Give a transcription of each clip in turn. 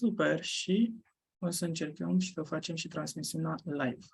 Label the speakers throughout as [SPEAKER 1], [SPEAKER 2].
[SPEAKER 1] Super. Și o să încercăm și să facem și transmisiunea live.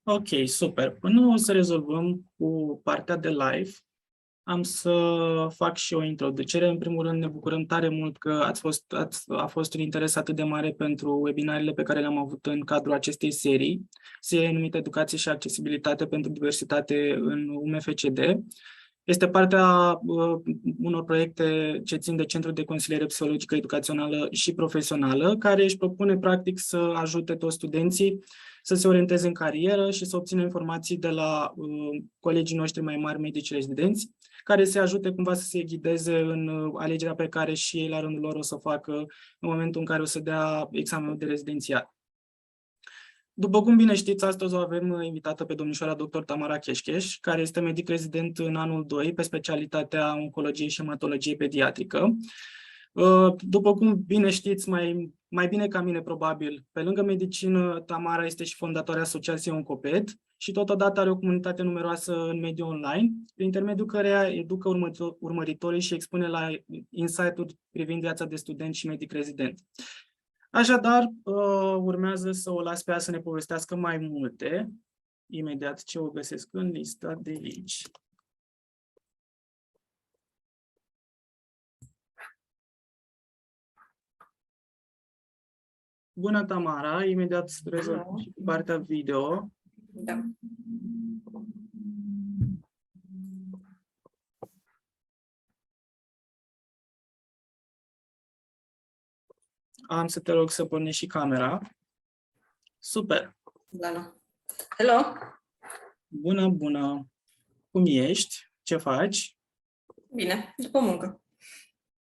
[SPEAKER 1] Ok, super. Până o să rezolvăm cu partea de live, am să fac și o introducere. În primul rând, ne bucurăm tare mult că a fost un interes atât de mare pentru webinarele pe care le-am avut în cadrul acestei serie numită Educație și Accesibilitate pentru Diversitate în UMFCD. Este partea unor proiecte ce țin de Centrul de Consiliere Psihologică Educațională și Profesională, care își propune practic să ajute toți studenții să se orienteze în carieră și să obțină informații de la colegii noștri mai mari medici rezidenți, care se ajute cumva să se ghideze în alegerea pe care și ei la rândul lor o să o facă în momentul în care o să dea examenul de rezidențiat. După cum bine știți, astăzi o avem invitată pe domnișoara dr. Tamara Cheșcheș, care este medic rezident în anul 2 pe specialitatea oncologie și hematologie pediatrică. După cum bine știți, mai bine ca mine probabil, pe lângă medicină, Tamara este și fondatoarea Asociației Oncoped și totodată are o comunitate numeroasă în mediul online, prin intermediul căreia educă urmăritorii și expune la insight-uri privind viața de student și medic rezident. Așadar, urmează să o las pe ea să ne povestească mai multe, imediat ce o găsesc în lista de aici. Bună, Tamara! Imediat rezolvăm și partea video.
[SPEAKER 2] Da.
[SPEAKER 1] Am să te rog să pornești și camera. Super!
[SPEAKER 2] Da. Hello!
[SPEAKER 1] Bună, bună! Cum ești? Ce faci?
[SPEAKER 2] Bine, după muncă.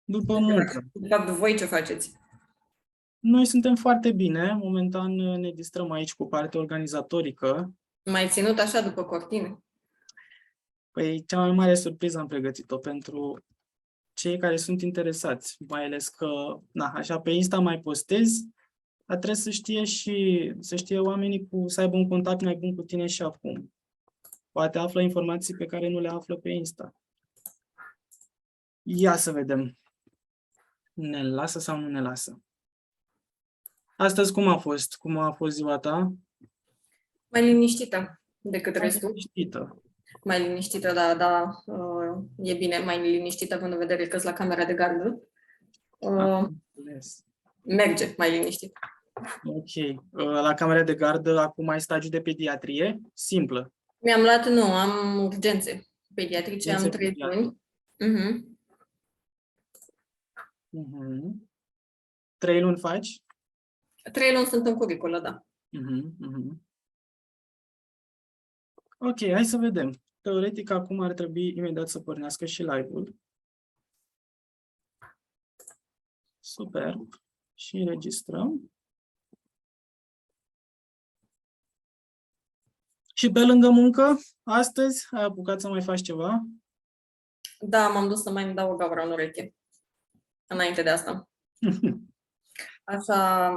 [SPEAKER 1] După muncă.
[SPEAKER 2] De fapt, voi ce faceți?
[SPEAKER 1] Noi suntem foarte bine. Momentan ne distrăm aici cu partea organizatorică.
[SPEAKER 2] Mai ținut așa după cortine?
[SPEAKER 1] Păi, cea mai mare surpriză am pregătit-o pentru cei care sunt interesați, mai ales că, așa pe Insta mai postezi, dar trebuie să știe oamenii să aibă un contact mai bun cu tine și acum. Poate află informații pe care nu le află pe Insta. Ia să vedem. Ne lasă sau nu ne lasă? Astăzi cum a fost? Cum a fost ziua ta?
[SPEAKER 2] Mai liniștită decât restul.
[SPEAKER 1] Liniștită.
[SPEAKER 2] Mai liniștită, da, e bine, mai liniștită având în vedere că la camera de gardă. Merge mai liniștit.
[SPEAKER 1] Ok. La camera de gardă acum ai stagiu de pediatrie? Simplă.
[SPEAKER 2] Mi-am luat, nu, am urgențe pediatrice, am 3 luni.
[SPEAKER 1] 3 luni faci?
[SPEAKER 2] 3 luni sunt în curiculă, da.
[SPEAKER 1] Ok, hai să vedem. Teoretic, acum ar trebui imediat să pornească și live-ul. Super. Și înregistrăm. Și pe lângă muncă, astăzi, ai apucat să mai faci ceva?
[SPEAKER 2] Da, m-am dus să mai dau o gaură în ureche. Înainte de asta. Așa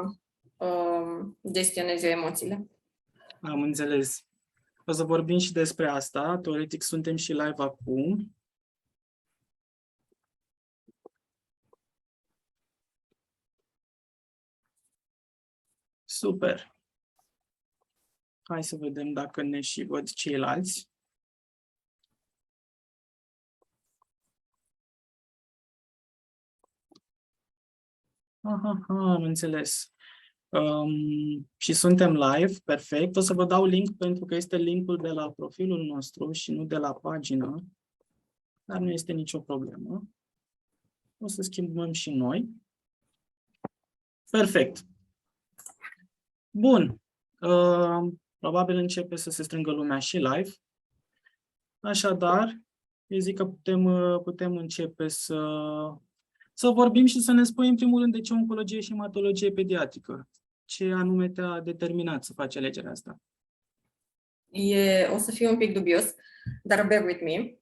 [SPEAKER 2] gestionez eu emoțiile.
[SPEAKER 1] Am înțeles. O să vorbim și despre asta. Teoretic, suntem și live acum. Super. Hai să vedem dacă ne și văd ceilalți. Am înțeles. Și suntem live, perfect. O să vă dau link pentru că este linkul de la profilul nostru și nu de la pagină, dar nu este nicio problemă. O să schimbăm și noi. Perfect. Bun. Probabil începe să se strângă lumea și live. Așadar, eu zic că putem începe să vorbim și să ne spui în primul rând de ce oncologie și hematologie pediatrică. Ce anume te-a determinat să faci alegerea asta?
[SPEAKER 2] O să fiu un pic dubios, dar bear with me.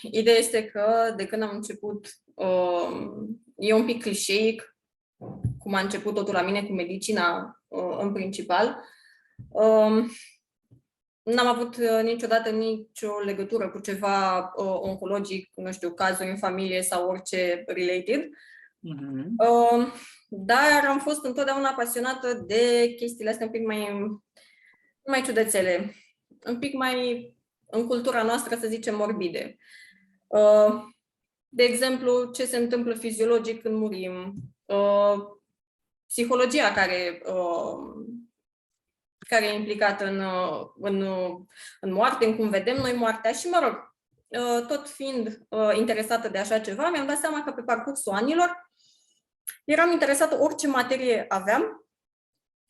[SPEAKER 2] Ideea este că de când am început, e un pic clișeic cum a început totul la mine cu medicina în principal. N-am avut niciodată nicio legătură cu ceva oncologic, nu știu, cazuri în familie sau orice related.
[SPEAKER 1] Mhm.
[SPEAKER 2] Dar am fost întotdeauna pasionată de chestiile astea un pic mai ciudățele, un pic mai în cultura noastră, să zicem, morbide. De exemplu, ce se întâmplă fiziologic când murim, psihologia care e implicată în moarte, în cum vedem noi moartea și, mă rog, tot fiind interesată de așa ceva, mi-am dat seama că pe parcursul anilor eram interesată, orice materie aveam,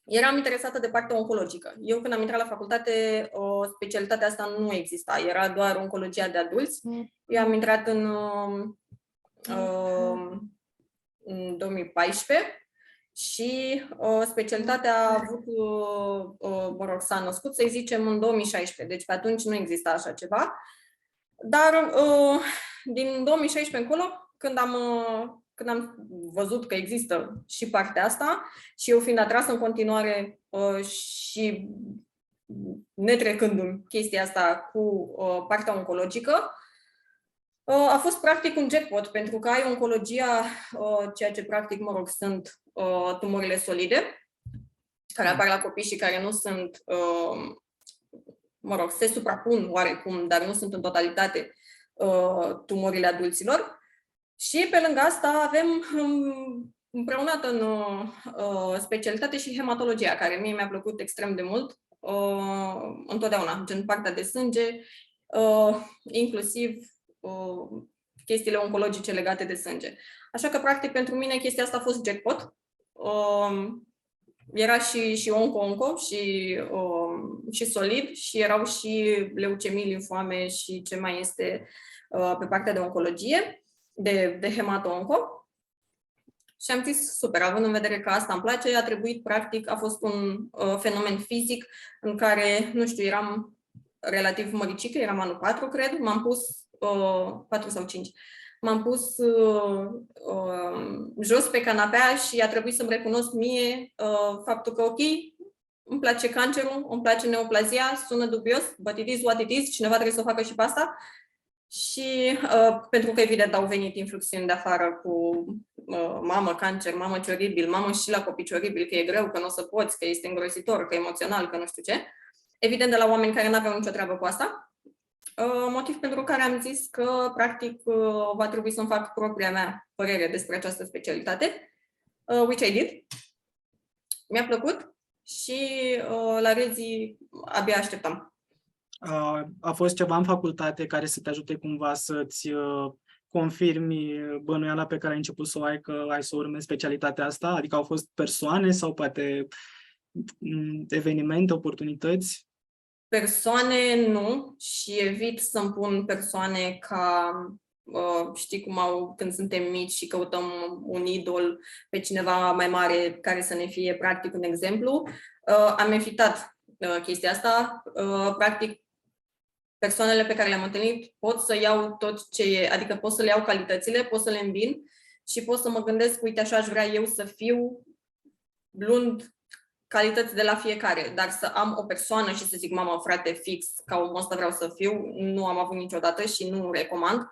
[SPEAKER 2] eram interesată de partea oncologică. Eu când am intrat la facultate, specialitatea asta nu exista, era doar oncologia de adulți. Eu am intrat în 2014 și specialitatea a avut, s-a născut, să zicem, în 2016, deci pe atunci nu exista așa ceva. Dar din 2016 încolo, când am văzut că există și partea asta și eu fiind atrasă în continuare și netrecându-mi chestia asta cu partea oncologică, a fost practic un jackpot, pentru că ai oncologia, ceea ce practic, mă rog, sunt tumorile solide, care apar la copii și care nu sunt, mă rog, se suprapun oarecum, dar nu sunt în totalitate tumorile adulților. Și pe lângă asta avem împreunată în specialitate și hematologia, care mie mi-a plăcut extrem de mult, întotdeauna, gen partea de sânge, inclusiv chestiile oncologice legate de sânge. Așa că, practic, pentru mine chestia asta a fost jackpot. Era și onco și solid și erau și leucemii, limfoame și ce mai este pe partea de oncologie, de hemato-onco. Și am zis, super, având în vedere că asta îmi place, a trebuit, practic, a fost un fenomen fizic în care, nu știu, eram relativ măricică, eram anul 4, cred, m-am pus 4 sau 5. M-am pus jos pe canapea și a trebuit să-mi recunosc mie faptul că, ok, îmi place cancerul, îmi place neoplazia, sună dubios, but it is what it is, cineva trebuie să o facă și pe asta. Și pentru că, evident, au venit influxiuni de afară cu mamă, cancer, mamă, ce oribil, mamă și la copii ce oribil, că e greu, că nu o să poți, că este îngrozitor, că e emoțional, că nu știu ce. Evident, de la oameni care nu aveau nicio treabă cu asta. Motiv pentru care am zis că, practic, va trebui să-mi fac propria mea părere despre această specialitate, which I did. Mi-a plăcut și la Rezi abia așteptam.
[SPEAKER 1] A fost ceva în facultate care să te ajute cumva să-ți confirmi bănuiala pe care ai început să o ai, că ai să urmezi specialitatea asta? Adică au fost persoane sau poate evenimente, oportunități?
[SPEAKER 2] Persoane nu, și evit să-mi pun persoane ca, știi cum când suntem mici și căutăm un idol pe cineva mai mare care să ne fie practic un exemplu. Am evitat chestia asta. Practic, persoanele pe care le-am întâlnit pot să iau tot ce e, adică pot să le iau calitățile, pot să le îmbin și pot să mă gândesc, uite, așa aș vrea eu să fiu, luând calități de la fiecare, dar să am o persoană și să zic, mamă, frate, fix, ca omul ăsta vreau să fiu, nu am avut niciodată și nu recomand,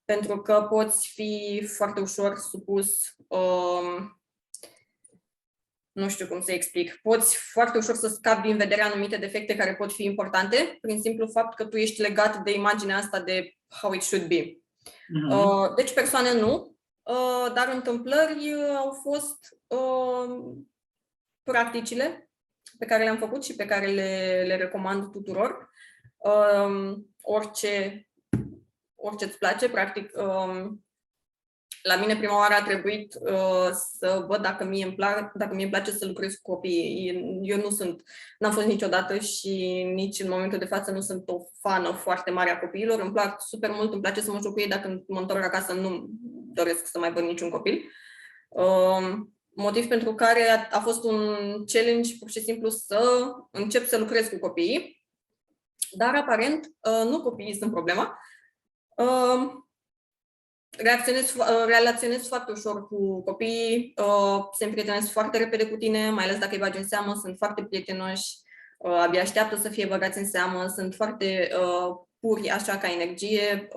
[SPEAKER 2] pentru că poți fi foarte ușor supus, nu știu cum să explic, poți foarte ușor să scapi din vedere anumite defecte care pot fi importante, prin simplu fapt că tu ești legat de imaginea asta de how it should be. Deci persoane nu, dar întâmplări au fost practicile pe care le-am făcut și pe care le recomand tuturor. Orice îți place, practic, La mine prima oară a trebuit să văd dacă mie îmi place să lucrez cu copiii. Eu n-am fost niciodată și nici în momentul de față nu sunt o fană foarte mare a copiilor. Îmi plac super mult, îmi place să mă joc cu ei, dacă mă întorc acasă nu doresc să mai văd niciun copil. Motiv pentru care a fost un challenge pur și simplu să încep să lucrez cu copiii, dar aparent nu copiii sunt problema. Relaționez foarte ușor cu copiii, se împrietenesc foarte repede cu tine, mai ales dacă îi bagi în seamă, sunt foarte prietenoși, abia așteaptă să fie băgați în seamă, sunt foarte puri așa ca energie,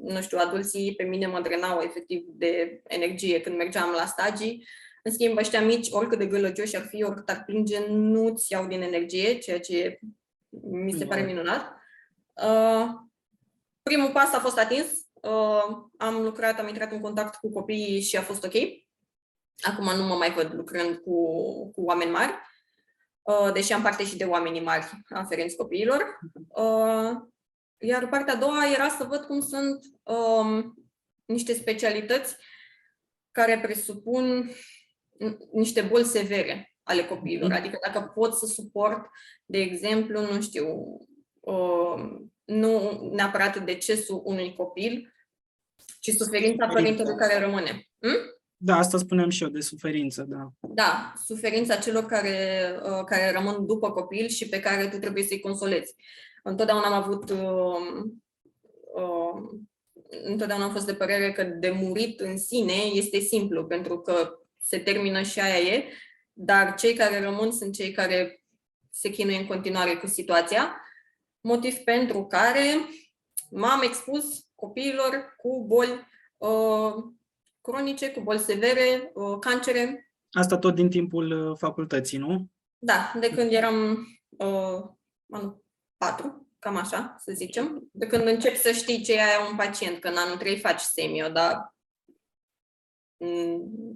[SPEAKER 2] nu știu, adulții pe mine mă drenau efectiv de energie când mergeam la stagii. În schimb, ăștia mici, oricât de gălăgioși ar fi, oricât ar plânge, nu-ți iau din energie, ceea ce mi se pare minunat. Primul pas a fost atins. Am intrat în contact cu copiii și a fost ok. Acum nu mă mai văd lucrând cu oameni mari, deși am parte și de oamenii mari aferenți copiilor. Iar partea a doua era să văd cum sunt niște specialități care presupun niște boli severe ale copiilor. Adică dacă pot să suport, de exemplu, nu știu, nu neapărat decesul unui copil, ci suferința părintelui care rămâne.
[SPEAKER 1] Da, asta spuneam și eu, de suferință, da. Da,
[SPEAKER 2] suferința celor care rămân după copil și pe care tu trebuie să-i consolezi. Întotdeauna am fost de părere că de murit în sine este simplu, pentru că se termină și aia e, dar cei care rămân sunt cei care se chinuie în continuare cu situația, motiv pentru care m-am expus copiilor cu boli cronice, cu boli severe, cancere.
[SPEAKER 1] Asta tot din timpul facultății, nu?
[SPEAKER 2] Da, de când eram anul 4, cam așa, să zicem. De când încep să știi ce e un pacient, că în anul 3 faci semio, dar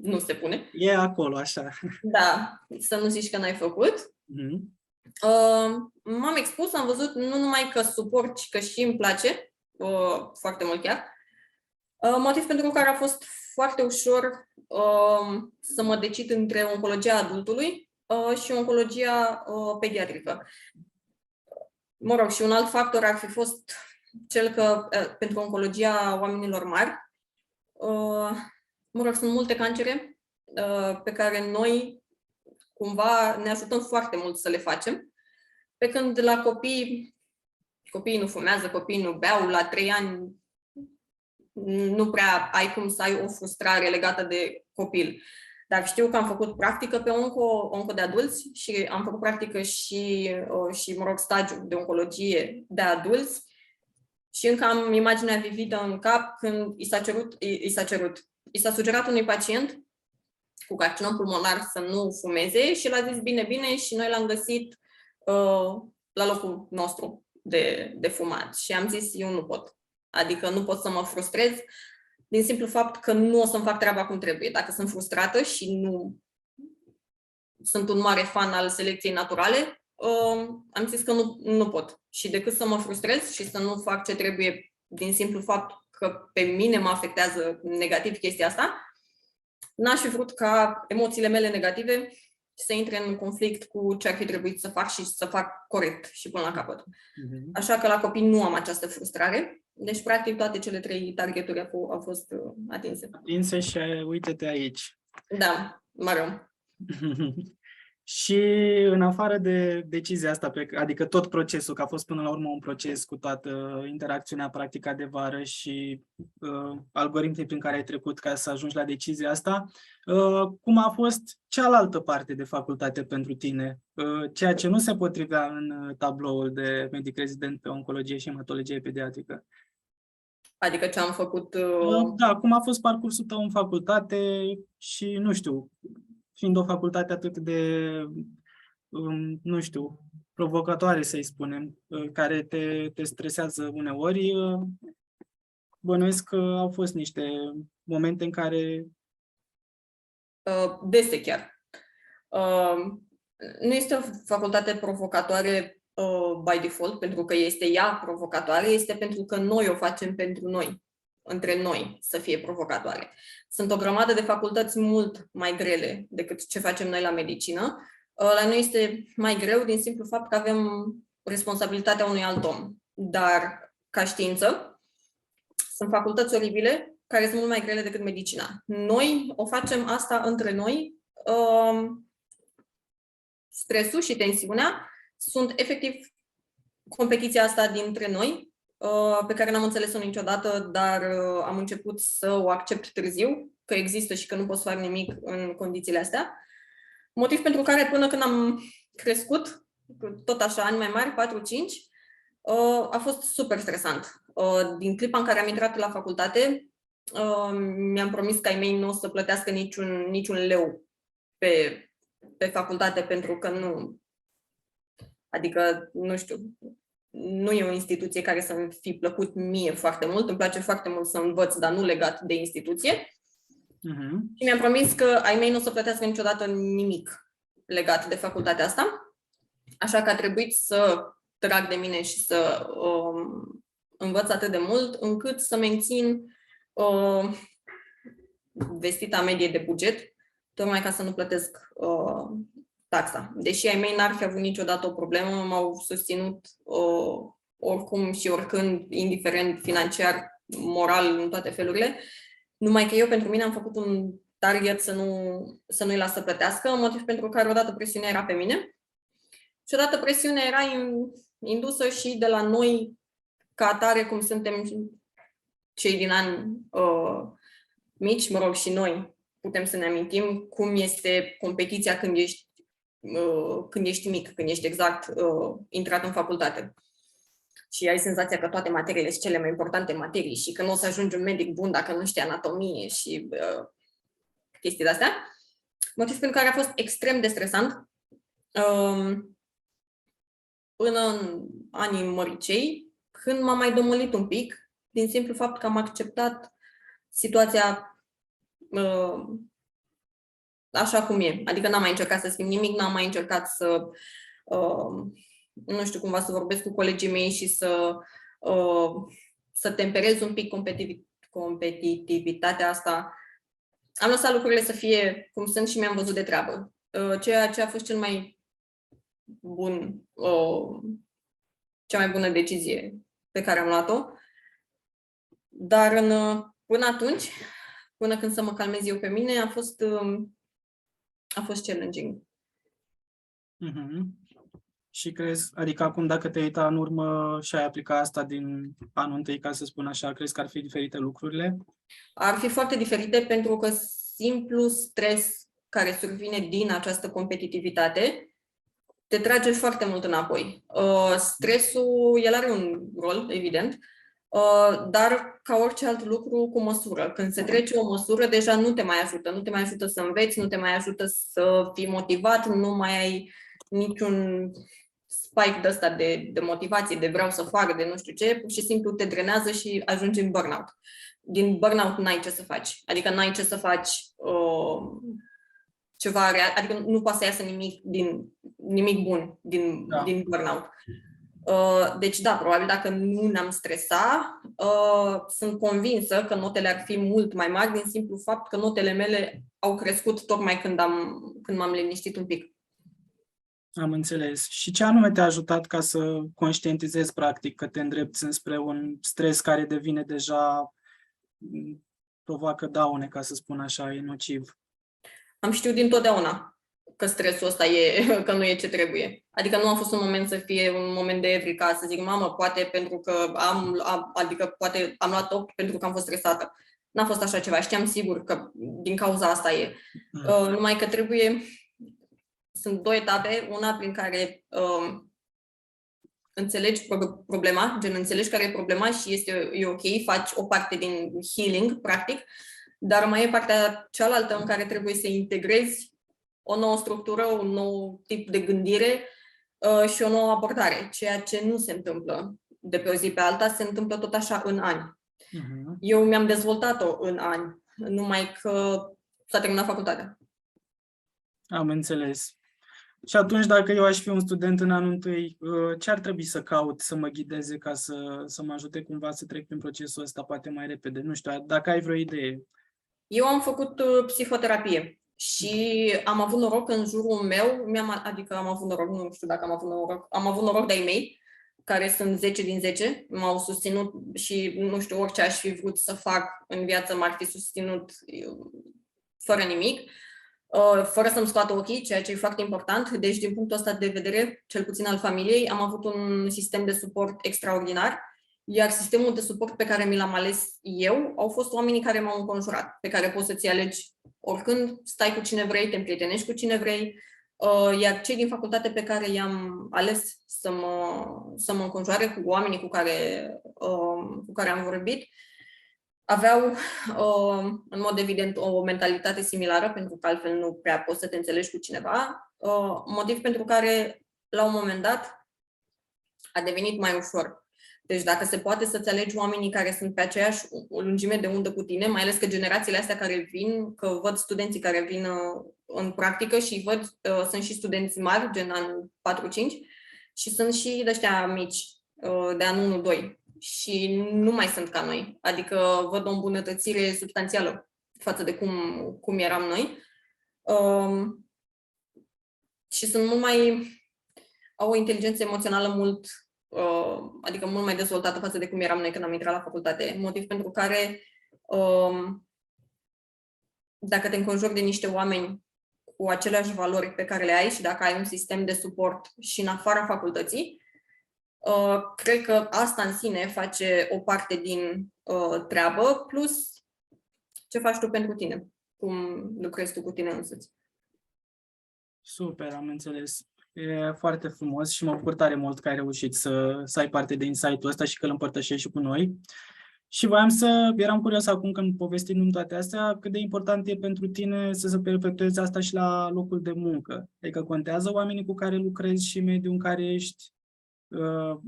[SPEAKER 2] nu se pune.
[SPEAKER 1] E acolo, așa.
[SPEAKER 2] Da, să nu zici că n-ai făcut. M-am expus, am văzut nu numai că suport, ci că și îmi place, foarte mult chiar. Motiv pentru care a fost foarte ușor să mă decid între oncologia adultului și oncologia pediatrică. Mă rog, și un alt factor ar fi fost cel că pentru oncologia oamenilor mari, mă rog, sunt multe cancere pe care noi cumva ne ajutăm foarte mult să le facem, pe când la copiii nu fumează, copiii nu beau, la 3 ani nu prea ai cum să ai o frustrare legată de copil. Dar știu că am făcut practică pe onco de adulți și am făcut practică și mă rog, stagiu de oncologie de adulți și încă am imaginea vividă în cap când i s-a sugerat unui pacient cu carcinom pulmonar să nu fumeze și l-a zis bine și noi l-am găsit la locul nostru de fumat și am zis eu nu pot. Adică nu pot să mă frustrez din simplu fapt că nu o să-mi fac treaba cum trebuie. Dacă sunt frustrată și nu sunt un mare fan al selecției naturale, am zis că nu pot. Și decât să mă frustrez și să nu fac ce trebuie din simplu fapt că pe mine mă afectează negativ chestia asta, n-aș fi vrut ca emoțiile mele negative să intre în conflict cu ce ar fi trebuit să fac și să fac corect și până la capăt. Așa că la copii nu am această frustrare. Deci, practic, toate cele 3 targeturi au fost atinse.
[SPEAKER 1] Atinse și uite-te aici.
[SPEAKER 2] Da, mă rog.
[SPEAKER 1] Și în afară de decizia asta, adică tot procesul, că a fost până la urmă un proces cu toată interacțiunea practică de vară și algoritmii prin care ai trecut ca să ajungi la decizia asta, cum a fost cealaltă parte de facultate pentru tine? Ceea ce nu se potrivea în tabloul de medic rezident pe oncologie și hematologie pediatrică.
[SPEAKER 2] Adică ce am făcut...
[SPEAKER 1] Da, cum a fost parcursul tău în facultate și, nu știu, fiind o facultate atât de, nu știu, provocatoare, să-i spunem, care te stresează uneori, bănuiesc că au fost niște momente în care...
[SPEAKER 2] Dese chiar. Nu este o facultate provocatoare by default, pentru că este ea provocatoare, este pentru că noi o facem pentru noi. între noi să fie provocatoare. Sunt o grămadă de facultăți mult mai grele decât ce facem noi la medicină. La noi este mai greu din simplu fapt că avem responsabilitatea unui alt om. Dar, ca știință, sunt facultăți oribile care sunt mult mai grele decât medicina. Noi o facem asta între noi. Stresul și tensiunea sunt efectiv competiția asta dintre noi, pe care n-am înțeles-o niciodată, dar am început să o accept târziu, că există și că nu poți face nimic în condițiile astea. Motiv pentru care până când am crescut, tot așa, ani mai mari, 4-5, a fost super stresant. Din clipa în care am intrat la facultate, mi-am promis că ai mei nu o să plătească niciun leu pe facultate, pentru că nu... Adică, nu știu, nu e o instituție care să-mi fi plăcut mie foarte mult. Îmi place foarte mult să învăț, dar nu legat de instituție. Și mi-am promis că ai mei nu o să plătească niciodată nimic legat de facultatea asta. Așa că a trebuit să trag de mine și să învăț atât de mult încât să mențin vestita medie de buget, tocmai ca să nu plătesc taxa. Deși ai mei n-ar fi avut niciodată o problemă, m-au susținut oricum și oricând, indiferent financiar, moral, în toate felurile. Numai că eu, pentru mine, am făcut un target să nu-i las să plătească, motiv pentru care odată presiunea era pe mine și odată presiunea era indusă și de la noi, ca atare, cum suntem cei din ani mici, mă rog, și noi putem să ne amintim cum este competiția când ești mic, când ești exact intrat în facultate. Și ai senzația că toate materiile sunt cele mai importante materii și că nu o să ajungi un medic bun dacă nu știi anatomie și chestii de-astea. Motiv pentru care a fost extrem de stresant până în anii măricei, când m-am mai domolit un pic, din simplu fapt că am acceptat situația așa cum e. Adică n-am mai încercat să schimb nimic, n-am mai încercat să, nu știu, cumva să vorbesc cu colegii mei și să temperez un pic competitivitatea asta. Am lăsat lucrurile să fie cum sunt și mi-am văzut de treabă. Ceea ce a fost cea mai bună decizie pe care am luat-o. Dar până atunci, până când să mă calmez eu pe mine, a fost challenging.
[SPEAKER 1] Și crezi, adică acum dacă te uita în urmă și ai aplica asta din anul întâi, ca să spun așa, crezi că ar fi diferite lucrurile?
[SPEAKER 2] Ar fi foarte diferite, pentru că simplu stres care survine din această competitivitate te trage foarte mult înapoi. Stresul, el are un rol, evident, dar ca orice alt lucru cu măsură. Când se trece o măsură, deja nu te mai ajută. Nu te mai ajută să înveți, nu te mai ajută să fii motivat, nu mai ai niciun spike de ăsta de motivație, de vreau să fac, de nu știu ce, pur și simplu te drenează și ajungi în burnout. Din burnout n-ai ce să faci. Adică n-ai ce să faci ceva real, adică nu poate să iasă nimic bun din burnout. Deci da, probabil dacă nu ne-am stresat, sunt convinsă că notele ar fi mult mai mari din simplu fapt că notele mele au crescut tocmai când m-am liniștit un pic.
[SPEAKER 1] Am înțeles. Și ce anume te-a ajutat ca să conștientizezi practic că te îndrepți înspre un stres care devine deja, provoacă daune, ca să spun așa, e nociv?
[SPEAKER 2] Am știut dintotdeauna că stresul ăsta că nu e ce trebuie. Adică nu a fost un moment să fie un moment de evrica, să zic, mamă, poate pentru că poate am luat 8 pentru că am fost stresată. N-a fost așa ceva. Știam sigur că din cauza asta e. Numai că sunt două etape. Una prin care înțelegi problema, înțelegi care e problema și e ok, faci o parte din healing, practic, dar mai e partea cealaltă în care trebuie să integrezi o nouă structură, un nou tip de gândire și o nouă abordare, ceea ce nu se întâmplă de pe o zi pe alta, se întâmplă tot așa în ani. Eu mi-am dezvoltat-o în ani, numai că s-a terminat facultatea.
[SPEAKER 1] Am înțeles. Și atunci, dacă eu aș fi un student în anul întâi, ce ar trebui să caut să mă ghideze ca să mă ajute cumva să trec prin procesul ăsta poate mai repede? Nu știu, dacă ai vreo idee.
[SPEAKER 2] Eu am făcut psihoterapie și am avut noroc în jurul meu, adică am avut noroc, nu știu dacă am avut noroc de-ai mei, care sunt 10 din 10, m-au susținut și, nu știu, orice aș fi vrut să fac în viață m-ar fi susținut fără nimic, fără să-mi scoată ochii, ceea ce e foarte important. Deci, din punctul ăsta de vedere, cel puțin al familiei, am avut un sistem de suport extraordinar, iar sistemul de suport pe care mi l-am ales eu au fost oamenii care m-au înconjurat, pe care poți să-ți alegi oricând, stai cu cine vrei, te împrietenești cu cine vrei, iar cei din facultate pe care i-am ales să mă înconjoare cu oamenii cu care am vorbit, aveau, în mod evident, o mentalitate similară, pentru că altfel nu prea poți să te înțelegi cu cineva, motiv pentru care, la un moment dat, a devenit mai ușor. Deci dacă se poate să-ți alegi oamenii care sunt pe aceeași lungime de undă cu tine, mai ales că generațiile astea care vin, că văd studenții care vin în practică și văd, sunt și studenți mari, gen an 4-5, și sunt și de ăștia mici, de anul 1-2. Și nu mai sunt ca noi. Adică văd o îmbunătățire substanțială față de cum eram noi. Și sunt mult mai... au o inteligență emoțională mult mai dezvoltată față de cum eram noi când am intrat la facultate. Motiv pentru care dacă te înconjori de niște oameni cu aceleași valori pe care le ai și dacă ai un sistem de suport și în afara facultății, cred că asta în sine face o parte din treabă, plus ce faci tu pentru tine, cum lucrezi tu cu tine însuți.
[SPEAKER 1] Super, am înțeles. E foarte frumos și mă bucur tare mult că ai reușit să ai parte de insight-ul ăsta și că îl împărtășești și cu noi. Și eram curios acum când povestim toate astea, cât de important e pentru tine să se perpetuezi asta și la locul de muncă. Adică contează oamenii cu care lucrezi și mediul în care ești,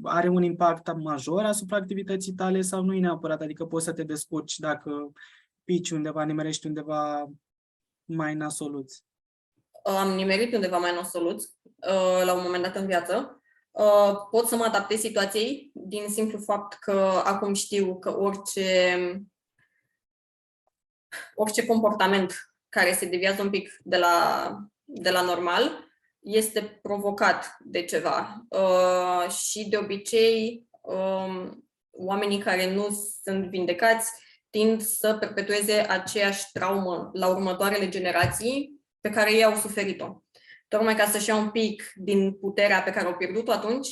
[SPEAKER 1] are un impact major asupra activității tale sau nu e neapărat? Adică poți să te descurci dacă pici undeva, nimerești undeva mai nasoluți.
[SPEAKER 2] Am nimerit undeva mai nasoluți la un moment dat în viață. Pot să mă adaptez situației din simplu fapt că acum știu că orice comportament care se deviază un pic de la normal este provocat de ceva. Și de obicei oamenii care nu sunt vindecați tind să perpetueze aceeași traumă la următoarele generații pe care ei au suferit-o. Tocmai ca să-și ia un pic din puterea pe care au pierdut-o atunci,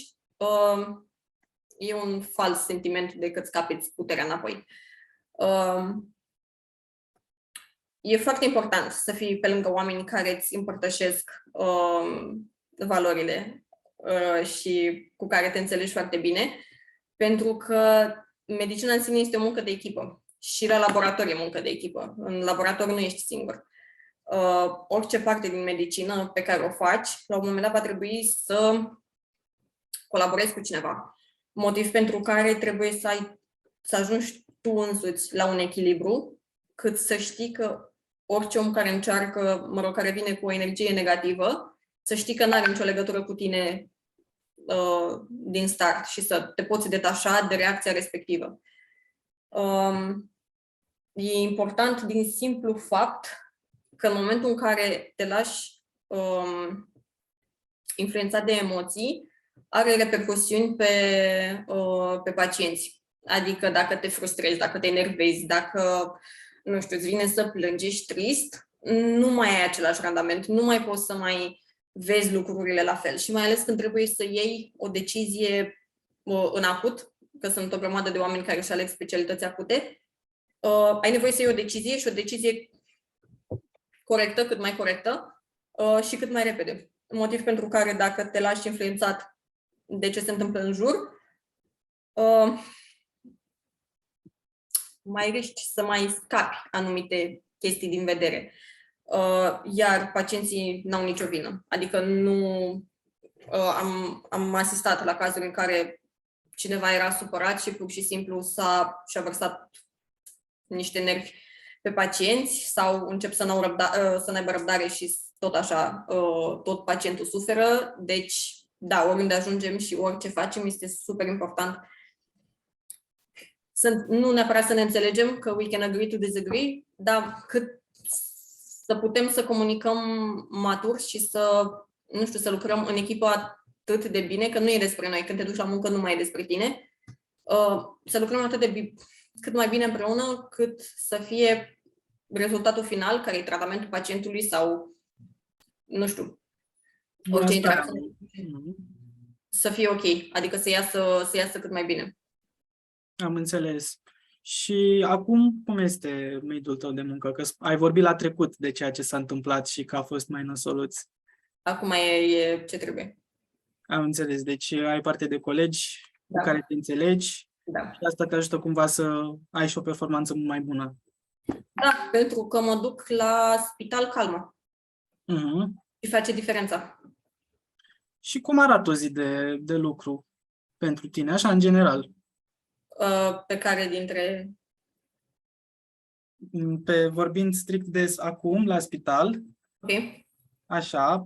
[SPEAKER 2] e un fals sentiment de că îți capeți puterea înapoi. E foarte important să fii pe lângă oameni care îți împărtășesc valorile și cu care te înțelegi foarte bine, pentru că medicina în sine este o muncă de echipă și la laborator e muncă de echipă. În laborator nu ești singur. Orice parte din medicină pe care o faci, la un moment dat va trebui să colaborezi cu cineva. Motiv pentru care trebuie să ajungi tu însuți la un echilibru, cât să știi că orice om care încearcă, care vine cu o energie negativă, să știi că nu are nicio legătură cu tine din start și să te poți detașa de reacția respectivă. E important din simplu fapt că în momentul în care te lași influențat de emoții, are repercusiuni pe pacienți. Adică dacă te frustrezi, dacă te enervezi, dacă, nu știu, îți vine să plângi, ești trist, nu mai ai același randament, nu mai poți să mai vezi lucrurile la fel. Și mai ales când trebuie să iei o decizie în acut, că sunt o grămadă de oameni care își aleg specialități acute, ai nevoie să iei o decizie și o decizie corectă, cât mai corectă și cât mai repede. Motiv pentru care dacă te lași influențat de ce se întâmplă în jur, mai riști să mai scapi anumite chestii din vedere. Iar pacienții n-au nicio vină. Adică nu am asistat la cazuri în care cineva era supărat și pur și simplu și-a vărsat niște nervi pe pacienți sau încep să n-aibă răbdare și tot așa, tot pacientul suferă, deci, da, oriunde ajungem și orice facem este super important. Nu neapărat să ne înțelegem, că we can agree to disagree, dar cât să putem să comunicăm matur și să, nu știu, să lucrăm în echipă atât de bine, că nu e despre noi, când te duci la muncă nu mai e despre tine, să lucrăm atât de cât mai bine împreună, cât să fie rezultatul final, care e tratamentul pacientului sau, nu știu, orice interacțiune, să fie ok, adică să iasă cât mai bine.
[SPEAKER 1] Am înțeles. Și acum, cum este mediul tău de muncă? Că ai vorbit la trecut de ceea ce s-a întâmplat și că a fost mai nasoluț.
[SPEAKER 2] Acum e ce trebuie.
[SPEAKER 1] Am înțeles. Deci ai parte de colegi
[SPEAKER 2] Da.
[SPEAKER 1] cu care te înțelegi
[SPEAKER 2] Da.
[SPEAKER 1] și asta te ajută cumva să ai și o performanță mult mai bună.
[SPEAKER 2] Da, pentru că mă duc la spital calmă. Și face diferența.
[SPEAKER 1] Și cum arată o zi de lucru pentru tine, așa, în general?
[SPEAKER 2] Pe care dintre...
[SPEAKER 1] Vorbind strict de acum, la spital,
[SPEAKER 2] Ok.
[SPEAKER 1] așa,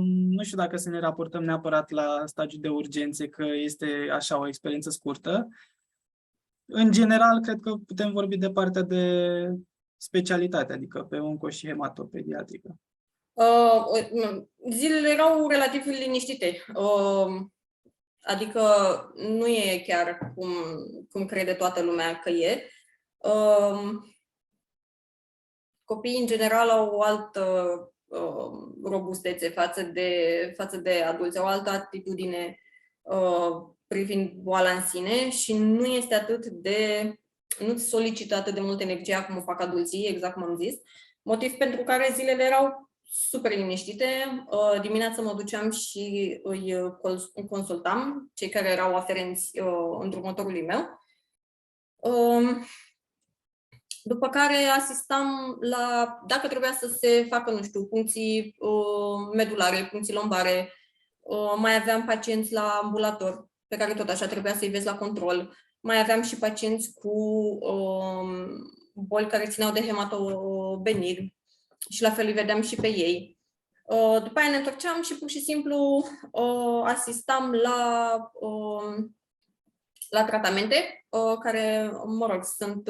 [SPEAKER 1] nu știu dacă să ne raportăm neapărat la stagiul de urgențe, că este așa o experiență scurtă. În general, cred că putem vorbi de partea de specialitate, adică pe onco și hematopediatrică.
[SPEAKER 2] Zilele erau relativ liniștite. Adică nu e chiar cum crede toată lumea că e. Copiii, în general, au o altă robustețe față de adulți, au o altă atitudine privind boala în sine și nu solicită atât de mult energie cum o fac adulții, exact cum am zis. Motiv pentru care zilele erau super liniștite. Dimineața mă duceam și îi consultam, cei care erau aferenți îndrumătorului meu. După care asistam dacă trebuia să se facă, nu știu, puncții medulare, puncții lombare, mai aveam pacienți la ambulator, pe care tot așa trebuia să-i vezi la control. Mai aveam și pacienți cu boli care țineau de hematobenign și la fel îi vedeam și pe ei. După aia ne întorceam și pur și simplu asistam la tratamente care, mă rog, sunt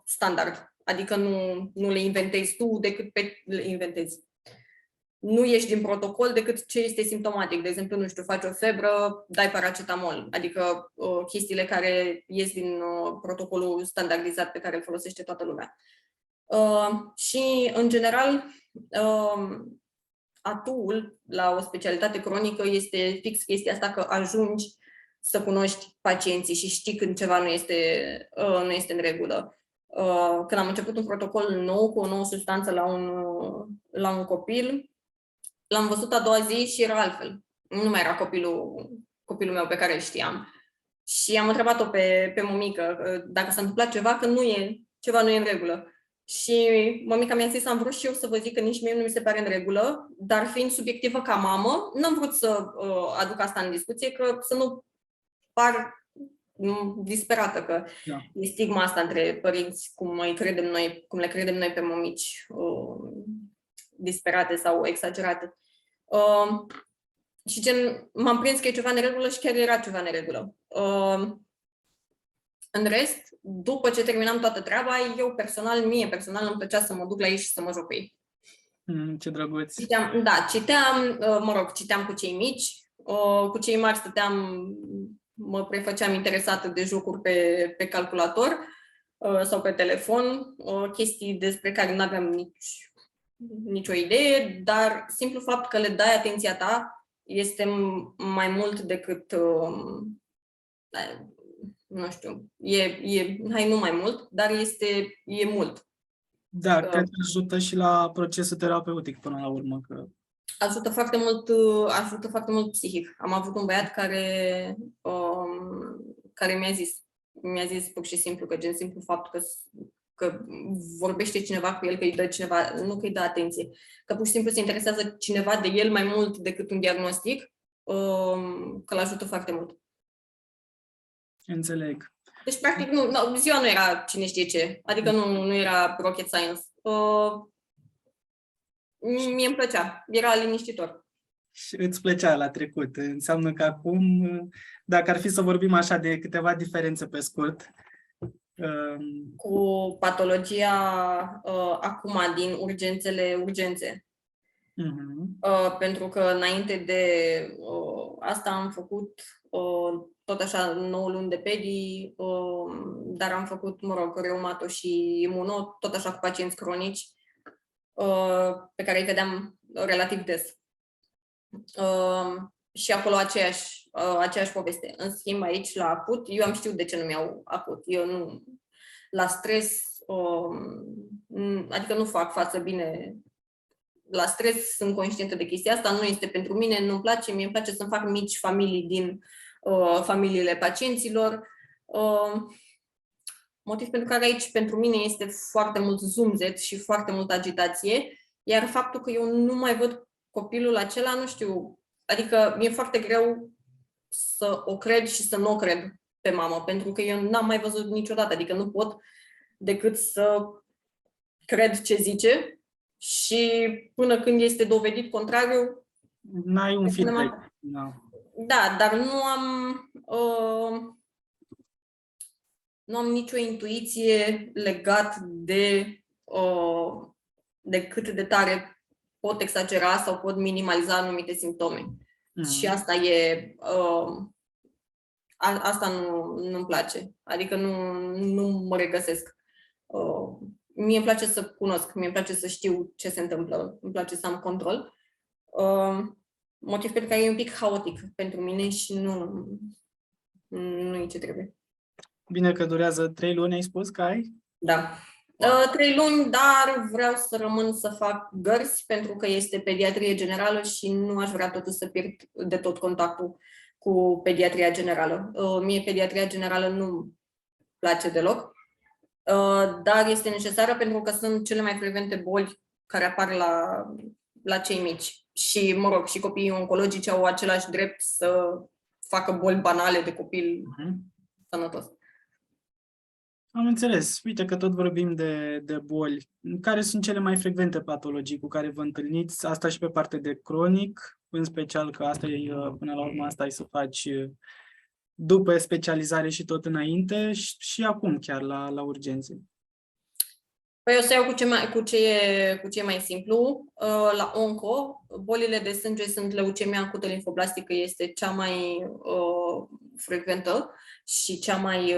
[SPEAKER 2] standard. Adică nu le inventezi tu le inventezi. Nu ieși din protocol decât ce este simptomatic. De exemplu, nu știu, faci o febră, dai paracetamol. Adică chestiile care ies din protocolul standardizat pe care îl folosește toată lumea. Și, în general, atuul la o specialitate cronică este fix chestia asta că ajungi să cunoști pacienții și știi când ceva nu este în regulă. Când am început un protocol nou cu o nouă substanță la un copil, l-am văzut a doua zi și era altfel. Nu mai era copilul meu pe care îl știam. Și am întrebat-o pe mămică dacă s-a întâmplat ceva, că ceva nu e în regulă. Și mămica mi-a zis, am vrut și eu să vă zic că nici mie nu mi se pare în regulă, dar fiind subiectivă ca mamă, n-am vrut să aduc asta în discuție, că să nu par disperată, că e stigma asta între părinți, cum le credem noi pe mămici, disperate sau exagerate. Și m-am prins că e ceva în regulă și chiar era ceva în regulă. În rest, după ce terminam toată treaba, mie personal îmi plăcea să mă duc la ei și să mă joc cu ei.
[SPEAKER 1] Ce drăguț!
[SPEAKER 2] Citeam cu cei mici, cu cei mari mă prefăceam interesată de jocuri pe calculator sau pe telefon, chestii despre care nu aveam nicio idee, dar simplu fapt că le dai atenția ta este mai mult decât, nu știu, nu mai mult, dar e mult.
[SPEAKER 1] Da, cred că ajută și la procesul terapeutic până la urmă. Că...
[SPEAKER 2] Ajută foarte mult psihic. Am avut un băiat care mi-a zis pur și simplu că gen simplu fapt că vorbește cineva cu el, că îi dă cineva, nu că îi dă atenție, că pur și simplu se interesează cineva de el mai mult decât un diagnostic, că l-ajută foarte mult.
[SPEAKER 1] Înțeleg.
[SPEAKER 2] Deci, practic, ziua nu era cine știe ce, adică nu era rocket science. Mie îmi plăcea, era liniștitor.
[SPEAKER 1] Și îți plăcea la trecut. Înseamnă că acum, dacă ar fi să vorbim așa de câteva diferențe pe scurt.
[SPEAKER 2] Cu patologia acum din urgențe. Pentru că înainte de asta am făcut tot așa 9 luni de pedi, dar am făcut, reumato și imuno, tot așa cu pacienți cronici, pe care îi vedeam relativ des. Și acolo aceeași poveste. În schimb, aici, la acut, eu am știut de ce nu mi-au acut. Eu nu, la stres, adică nu fac față bine la stres, sunt conștientă de chestia asta, nu este pentru mine, nu-mi place, mie îmi place să-mi fac mici familii din familiile pacienților. Motiv pentru care aici, pentru mine, este foarte mult zumzet și foarte multă agitație, iar faptul că eu nu mai văd copilul acela, nu știu, adică mi-e foarte greu să o cred și să nu o cred pe mamă, pentru că eu n-am mai văzut niciodată, adică nu pot decât să cred ce zice și până când este dovedit contrariu...
[SPEAKER 1] N-ai un feedback. No.
[SPEAKER 2] Da, dar nu am nicio intuiție legat de cât de tare pot exagera sau pot minimaliza anumite simptome. Și asta asta nu-mi place. Adică nu mă regăsesc. Mie îmi place să cunosc, mie îmi place să știu ce se întâmplă, îmi place să am control. Motiv pentru care e un pic haotic pentru mine și nu e ce trebuie.
[SPEAKER 1] Bine că durează 3 luni, ai spus că ai?
[SPEAKER 2] Da. 3 luni, dar vreau să rămân să fac gărzi pentru că este pediatrie generală și nu aș vrea totuși să pierd de tot contactul cu pediatria generală. Mie pediatria generală nu-mi place deloc, dar este necesară pentru că sunt cele mai frecvente boli care apar la cei mici. Și, și copiii oncologici au același drept să facă boli banale de copil sănătos.
[SPEAKER 1] Am înțeles. Uite că tot vorbim de boli. Care sunt cele mai frecvente patologii cu care vă întâlniți? Asta și pe partea de cronic, în special că asta e, până la urmă, asta e să faci după specializare și tot înainte și acum chiar la urgențe.
[SPEAKER 2] Păi o să iau cu ce e mai simplu. La onco, bolile de sânge sunt leucemia acută limfoblastică, este cea mai frecventă și cea mai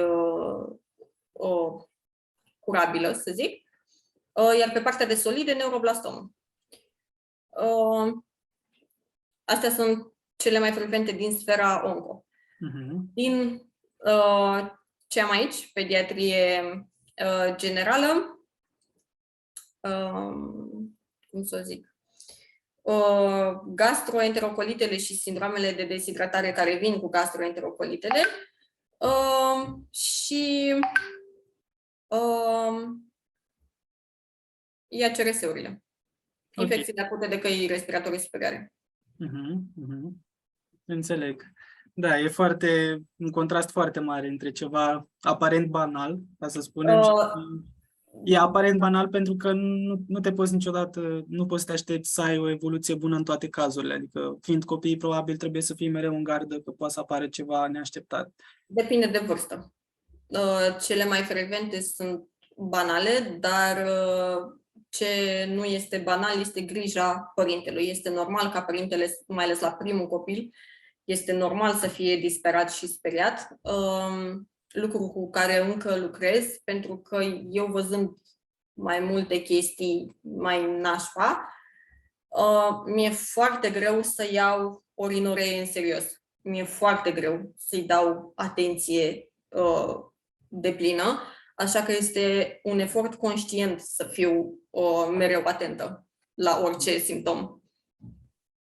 [SPEAKER 2] curabilă, să zic. Iar pe partea de solide, neuroblastomă. Astea sunt cele mai frecvente din sfera onco. Din ce am aici, pediatrie generală, cum să zic, gastroenterocolitele și sindromele de deshidratare care vin cu gastroenterocolitele și IACRS-urile. Infecțiile acute de căi respiratorii superioare.
[SPEAKER 1] Înțeleg. Da, e un contrast foarte mare între ceva aparent banal, ca să spunem, e aparent banal pentru că nu te poți niciodată, nu poți să te aștepți să ai o evoluție bună în toate cazurile. Adică, fiind copii, probabil trebuie să fii mereu în gardă că poate să apară ceva neașteptat.
[SPEAKER 2] Depinde de vârstă. Cele mai frecvente sunt banale, dar ce nu este banal este grija părintelui. Este normal ca părintele, mai ales la primul copil, este normal să fie disperat și speriat. Lucru cu care încă lucrez, pentru că eu văzând mai multe chestii mai nașpa, mi-e foarte greu să iau o rinoree în serios. Mi-e foarte greu să-i dau atenție deplină, așa că este un efort conștient să fiu mereu atentă la orice simptom.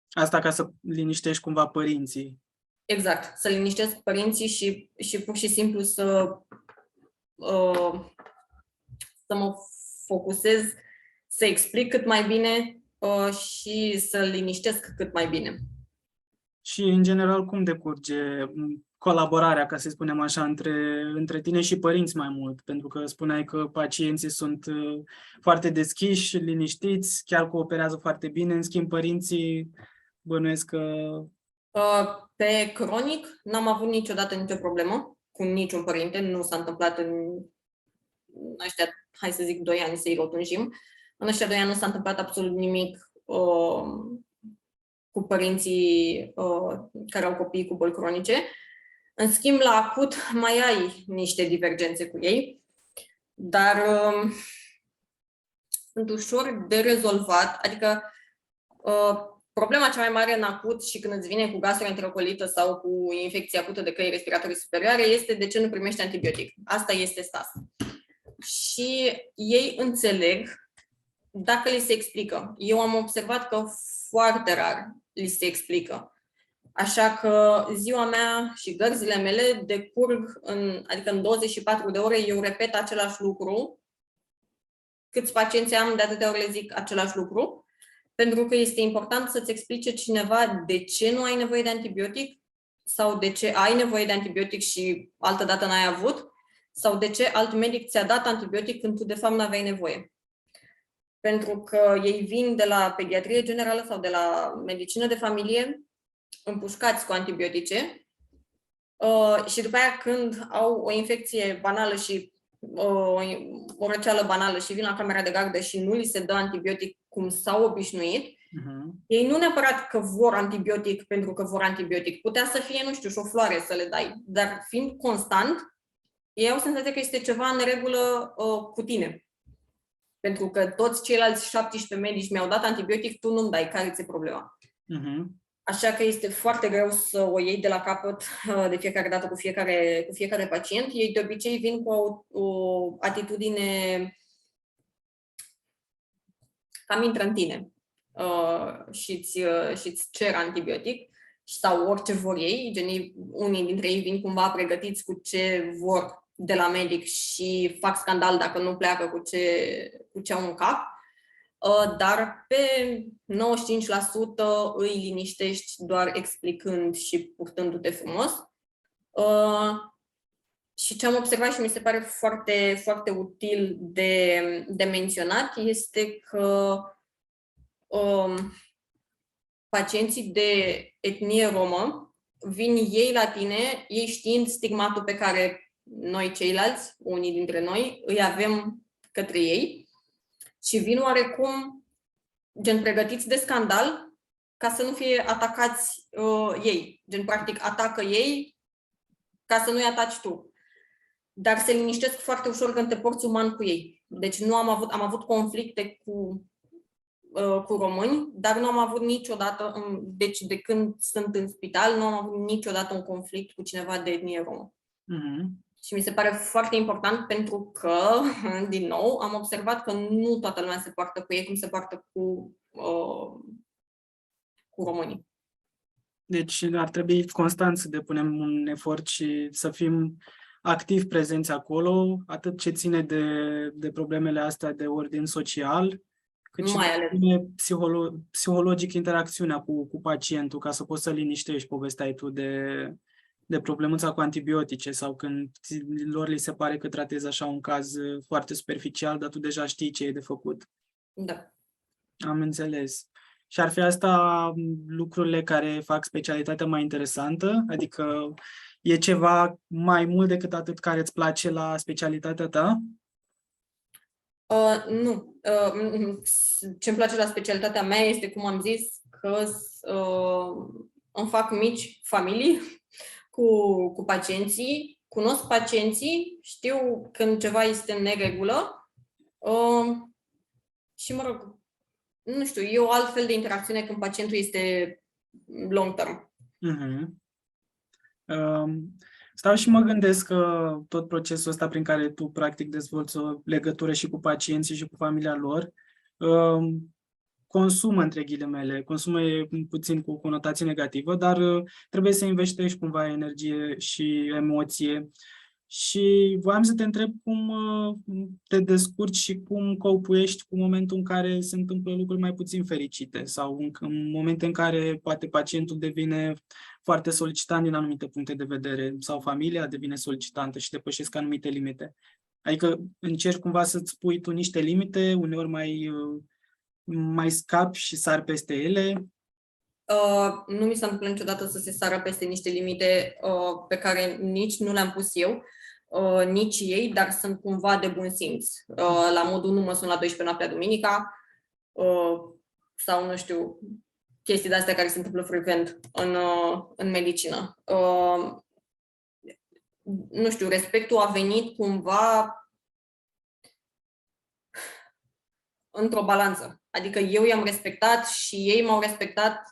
[SPEAKER 1] Asta ca să liniștești cumva părinții.
[SPEAKER 2] Exact, să liniștesc părinții și pur și simplu să mă focusez, să explic cât mai bine și să liniștesc cât mai bine.
[SPEAKER 1] Și, în general, cum decurge colaborarea, ca să spunem așa, între tine și părinți mai mult, pentru că spuneai că pacienții sunt foarte deschiși, liniștiți, chiar cooperează foarte bine, în schimb părinții bănuiesc că...
[SPEAKER 2] Pe cronic n-am avut niciodată nicio problemă cu niciun părinte, nu s-a întâmplat în ăștia, hai să zic, 2 ani să-i rotunjim. În ăștia 2 ani nu s-a întâmplat absolut nimic cu părinții care au copii cu boli cronice. În schimb, la acut mai ai niște divergențe cu ei, dar sunt ușor de rezolvat. Adică problema cea mai mare în acut și când îți vine cu gastroenterocolită sau cu infecție acută de căi respiratorii superioare este de ce nu primești antibiotic. Asta este stas. Și ei înțeleg dacă li se explică. Eu am observat că foarte rar li se explică. Așa că ziua mea și gărzile mele decurg adică în 24 de ore eu repet același lucru. Câți pacienți am, de atâtea ori le zic același lucru. Pentru că este important să-ți explice cineva de ce nu ai nevoie de antibiotic sau de ce ai nevoie de antibiotic și altădată n-ai avut sau de ce alt medic ți-a dat antibiotic când tu de fapt n-aveai nevoie. Pentru că ei vin de la pediatrie generală sau de la medicină de familie împușcați cu antibiotice și după aia când au o infecție banală și o răceală banală și vin la camera de gardă și nu li se dă antibiotic cum s-au obișnuit, ei nu neapărat că vor antibiotic pentru că vor antibiotic. Putea să fie, nu știu, și o floare să le dai, dar fiind constant, ei au senzația că este ceva în regulă cu tine. Pentru că toți ceilalți 17 medici mi-au dat antibiotic, tu nu-mi dai, care ți-e problema? Așa că este foarte greu să o iei de la capăt de fiecare dată cu fiecare pacient. Ei de obicei vin cu o atitudine cam intră în tine și-ți cer antibiotic sau orice vor ei. Unii dintre ei vin cumva pregătiți cu ce vor de la medic și fac scandal dacă nu pleacă cu ce au în cap. Dar pe 95% îi liniștești doar explicând și purtându-te frumos. Și ce am observat și mi se pare foarte, foarte util de menționat este că pacienții de etnie romă vin ei la tine, ei știind stigmatul pe care noi ceilalți, unii dintre noi, îi avem către ei și vin oarecum gen pregătiți de scandal ca să nu fie atacați ei. Gen practic atacă ei ca să nu-i ataci tu. Dar se liniștesc foarte ușor când te porți uman cu ei. Deci am avut conflicte cu români, dar nu am avut niciodată, deci de când sunt în spital, nu am avut niciodată un conflict cu cineva de etnie romă. Și mi se pare foarte important pentru că, din nou, am observat că nu toată lumea se poartă cu ei cum se poartă cu românii.
[SPEAKER 1] Deci ar trebui constant să depunem un efort și să fim activ prezenți acolo, atât ce ține de problemele astea de ordin social, cât și de psihologic interacțiunea cu pacientul, ca să poți să liniștești, povesteai tu de problemuța cu antibiotice sau când lor li se pare că tratezi așa un caz foarte superficial, dar tu deja știi ce e de făcut.
[SPEAKER 2] Da.
[SPEAKER 1] Am înțeles. Și ar fi asta lucrurile care fac specialitatea mai interesantă? Adică e ceva mai mult decât atât care îți place la specialitatea ta?
[SPEAKER 2] Nu. Ce-mi place la specialitatea mea este, cum am zis, că îmi fac mici familii cu pacienții, cunosc pacienții, știu când ceva este în neregulă și, mă rog, nu știu, e o altfel de interacțiune când pacientul este long term.
[SPEAKER 1] Stau și mă gândesc că tot procesul ăsta prin care tu practic dezvolți o legătură și cu pacienții și cu familia lor, consumă, între ghilimele, consumă e puțin cu conotație negativă, dar trebuie să investești cumva energie și emoție Și voiam să te întreb cum te descurci și cum copuiești cu momentul în care se întâmplă lucruri mai puțin fericite sau în momente în care poate pacientul devine foarte solicitant din anumite puncte de vedere sau familia devine solicitantă și depășesc anumite limite. Adică încerci cumva să-ți pui tu niște limite, uneori mai scapi și sari peste ele.
[SPEAKER 2] Nu mi s-a întâmplat niciodată să se sară peste niște limite pe care nici nu le-am pus eu, nici ei, dar sunt cumva de bun simț. La modul nu mă sun la 12 noaptea duminica sau, nu știu, chestii de-astea care se întâmplă frecvent în medicină. Nu știu, respectul a venit cumva într-o balanță. Adică eu i-am respectat și ei m-au respectat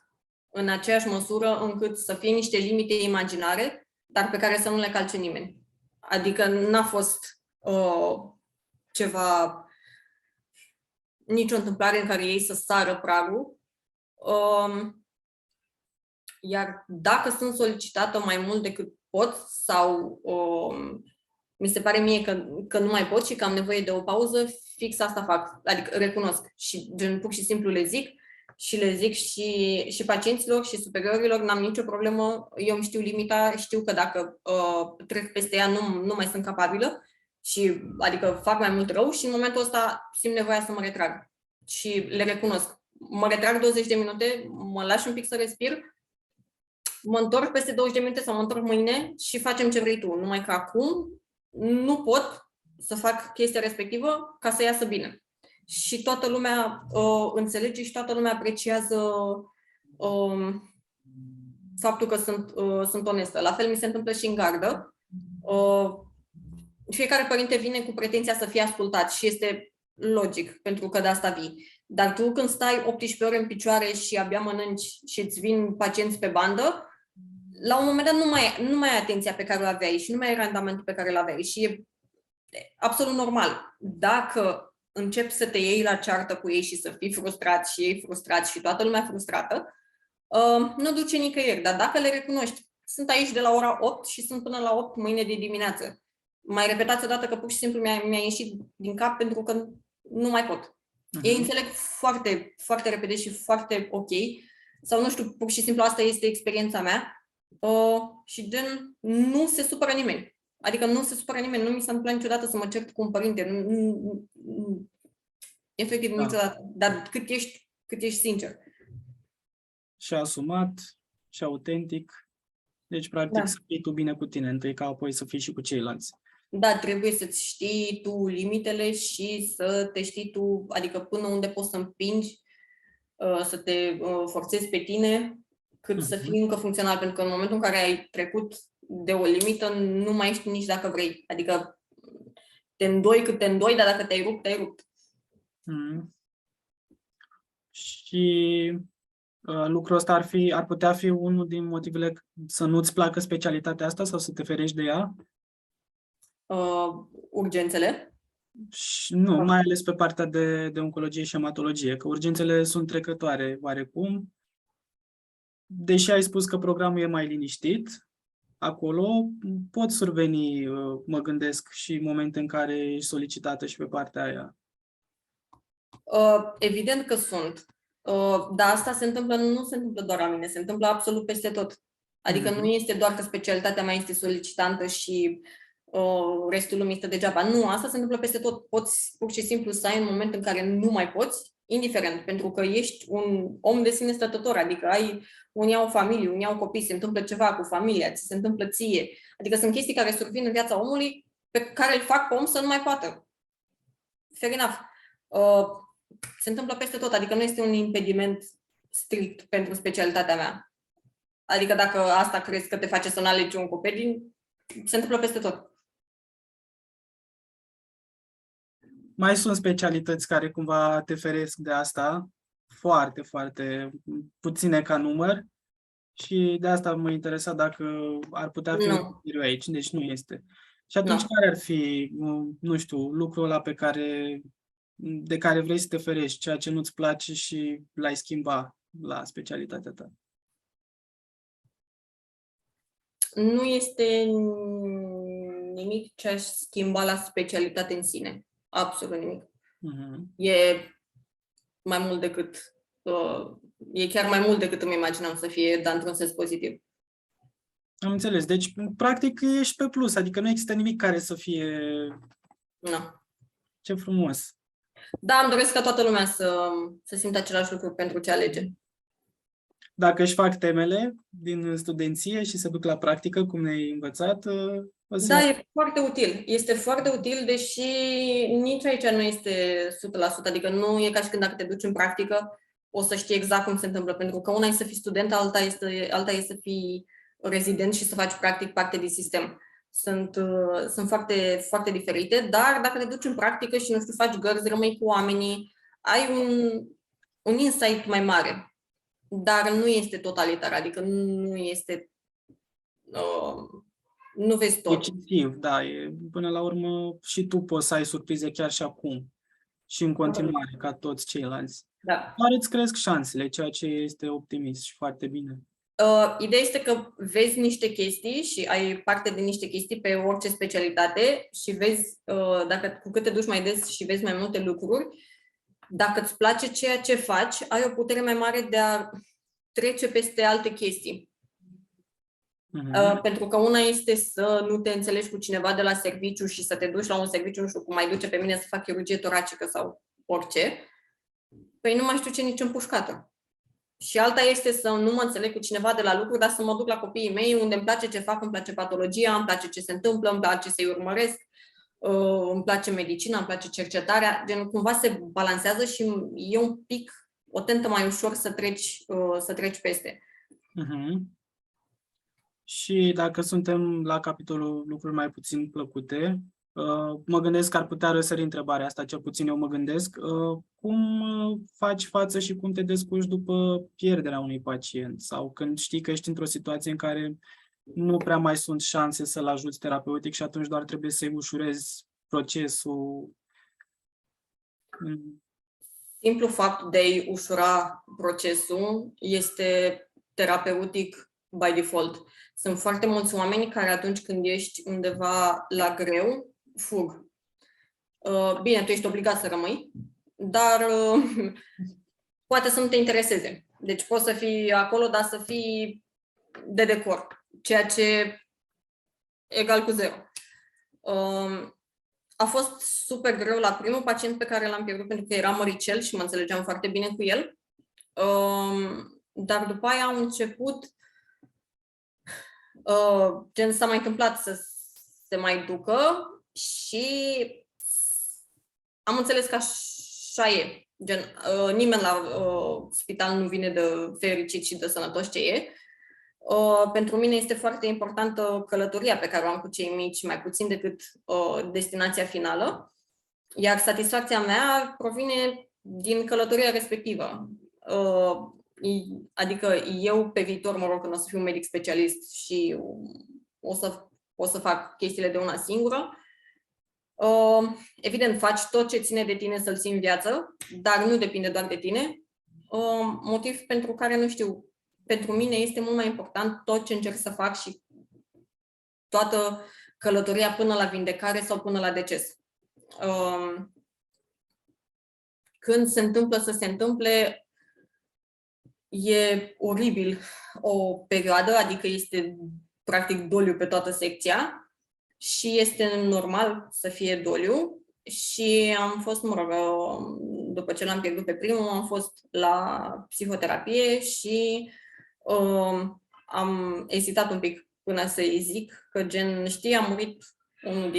[SPEAKER 2] în aceeași măsură încât să fie niște limite imaginare, dar pe care să nu le calce nimeni. Adică n-a fost nicio întâmplare în care ei să sară pragul. Iar dacă sunt solicitată mai mult decât pot sau mi se pare mie că nu mai pot și că am nevoie de o pauză, fix asta fac. Adică recunosc și pur și simplu le zic și pacienților și superiorilor, n-am nicio problemă, eu îmi știu limita, știu că dacă trec peste ea nu mai sunt capabilă și adică fac mai mult rău și în momentul ăsta simt nevoia să mă retrag. Și le recunosc. Mă retrag 20 de minute, mă lași un pic să respir, mă întorc peste 20 de minute sau mă întorc mâine și facem ce vrei tu. Numai că acum nu pot să fac chestia respectivă ca să iasă bine. Și toată lumea înțelege și toată lumea apreciază faptul că sunt onestă. La fel mi se întâmplă și în gardă. Fiecare părinte vine cu pretenția să fie ascultat și este logic, pentru că de asta vii. Dar tu când stai 18 ore în picioare și abia mănânci și îți vin pacienți pe bandă, la un moment dat nu mai ai atenția pe care o aveai și nu mai ai randamentul pe care îl aveai și e absolut normal. Dacă începi să te iei la ceartă cu ei și să fii frustrat și ei frustrați și toată lumea frustrată, nu duce nicăieri. Dar dacă le recunoști, sunt aici de la ora 8 și sunt până la 8 mâine de dimineață. Mai repetați odată că pur și simplu mi-a ieșit din cap pentru că nu mai pot. Ei înțeleg foarte, foarte repede și foarte ok. Sau nu știu, pur și simplu asta este experiența mea. Și nu se supără nimeni. Adică nu se supără nimeni. Nu mi s-a întâmplat niciodată să mă cert cu un părinte. Efectiv, niciodată. Dar cât ești sincer.
[SPEAKER 1] Și asumat, și autentic. Deci, practic, să fii tu bine cu tine întâi, ca apoi să fii și cu ceilalți.
[SPEAKER 2] Da, trebuie să-ți știi tu limitele și să te știi tu, adică până unde poți să împingi, să te forțezi pe tine, cât să fii încă funcțional, pentru că în momentul în care ai trecut de o limită, nu mai ești nici dacă vrei. Adică te îndoi cât te îndoi, dar dacă te-ai rupt, te-ai rupt.
[SPEAKER 1] Și lucrul ăsta ar putea fi unul din motivele să nu-ți placă specialitatea asta sau să te ferești de ea?
[SPEAKER 2] Urgențele?
[SPEAKER 1] Și nu, mai ales pe partea de oncologie și hematologie, că urgențele sunt trecătoare oarecum. Deși ai spus că programul e mai liniștit, acolo pot surveni, mă gândesc, și momente în care ești solicitată și pe partea aia.
[SPEAKER 2] Evident că sunt. Dar asta nu se întâmplă doar la mine, se întâmplă absolut peste tot. Adică nu este doar că specialitatea mea este solicitantă și restul lumii este degeaba. Nu, asta se întâmplă peste tot. Poți pur și simplu să ai un moment în care nu mai poți, indiferent, pentru că ești un om de sine stătător, adică unii au familie, unii au copii, se întâmplă ceva cu familia, ți se întâmplă ție. Adică sunt chestii care survin în viața omului pe care îl fac pe om să nu mai poată. Fair enough. Se întâmplă peste tot, adică nu este un impediment strict pentru specialitatea mea. Adică dacă asta crezi că te face să nu alegi oncopedii, se întâmplă peste tot.
[SPEAKER 1] Mai sunt specialități care cumva te feresc de asta, foarte, foarte puține ca număr, și de asta mă interesa dacă ar putea fi un criteriu aici, deci nu este. Și atunci care ar fi, nu știu, lucrul ăla de care vrei să te ferești, ceea ce nu-ți place și l-ai schimba la specialitatea ta?
[SPEAKER 2] Nu este nimic ce aș schimba la specialitate în sine. Absolut nimic.
[SPEAKER 1] Mhm.
[SPEAKER 2] E mai mult decât, e chiar mai mult decât îmi imaginam să fie, dar într-un sens pozitiv.
[SPEAKER 1] Am înțeles. Deci, practic, ești pe plus, adică nu există nimic care să fie...
[SPEAKER 2] No.
[SPEAKER 1] Ce frumos!
[SPEAKER 2] Da, îmi doresc ca toată lumea să simtă același lucru pentru ce alege.
[SPEAKER 1] Dacă își fac temele din studenție și se duc la practică, cum ne-ai învățat, o să...
[SPEAKER 2] Da, e foarte util. Este foarte util, deși nici aici nu este 100%. Adică nu e ca și când dacă te duci în practică, o să știi exact cum se întâmplă. Pentru că una e să fii student, alta e să fii rezident și să faci practic parte din sistem. Sunt foarte, foarte diferite, dar dacă te duci în practică și, nu știu, faci gărzi, rămâi cu oamenii, ai un insight mai mare. Dar nu este totalitar, adică nu este... nu vezi tot.
[SPEAKER 1] Decisiv, da. Până la urmă și tu poți să ai surprize chiar și acum și în continuare, ca toți ceilalți.
[SPEAKER 2] Da.
[SPEAKER 1] Doar îți cresc șansele, ceea ce este optimist și foarte bine.
[SPEAKER 2] Ideea este că vezi niște chestii și ai parte din niște chestii pe orice specialitate și vezi, dacă cu cât te duci mai des și vezi mai multe lucruri, dacă îți place ceea ce faci, ai o putere mai mare de a trece peste alte chestii. Pentru că una este să nu te înțelegi cu cineva de la serviciu și să te duci la un serviciu, nu știu, cum mai duce pe mine să fac chirurgie toracică sau orice, păi nu mai știu ce nici împușcată. Și alta este să nu mă înțeleg cu cineva de la lucru, dar să mă duc la copiii mei unde îmi place ce fac, îmi place patologia, îmi place ce se întâmplă, îmi place să-i urmăresc, îmi place medicina, îmi place cercetarea, gen cumva se balansează și e un pic o tentă mai ușor să treci peste.
[SPEAKER 1] Și dacă suntem la capitolul lucruri mai puțin plăcute, mă gândesc că ar putea răsări întrebarea asta, cel puțin eu mă gândesc, cum faci față și cum te descurci după pierderea unui pacient sau când știi că ești într-o situație în care nu prea mai sunt șanse să-l ajuți terapeutic și atunci doar trebuie să-i ușurezi procesul.
[SPEAKER 2] Simplu fapt de a-i ușura procesul este terapeutic by default. Sunt foarte mulți oameni care atunci când ești undeva la greu, fug. Bine, tu ești obligat să rămâi, dar poate să nu te intereseze. Deci poți să fii acolo, dar să fii de decor, ceea ce egal cu zero. A fost super greu la primul pacient pe care l-am pierdut pentru că era măricel și mă înțelegeam foarte bine cu el. Dar după aia au început gen s-a mai întâmplat să se mai ducă și am înțeles că așa e. Gen, nimeni la spital nu vine de fericit și de sănătos ce e. Pentru mine este foarte importantă călătoria pe care o am cu cei mici, mai puțin decât destinația finală. Iar satisfacția mea provine din călătoria respectivă. Adică eu pe viitor, mă rog, când o să fiu medic specialist și o să fac chestiile de una singură, evident, faci tot ce ține de tine să-l ții în viață, dar nu depinde doar de tine. Motiv pentru care, nu știu, pentru mine este mult mai important tot ce încerc să fac și toată călătoria până la vindecare sau până la deces. Când se întâmplă să se întâmple, e oribil o perioadă, adică este practic doliu pe toată secția și este normal să fie doliu și am fost, mă rog, după ce l-am pierdut pe primul, am fost la psihoterapie și am ezitat un pic până să-i zic că gen, știi, a murit unul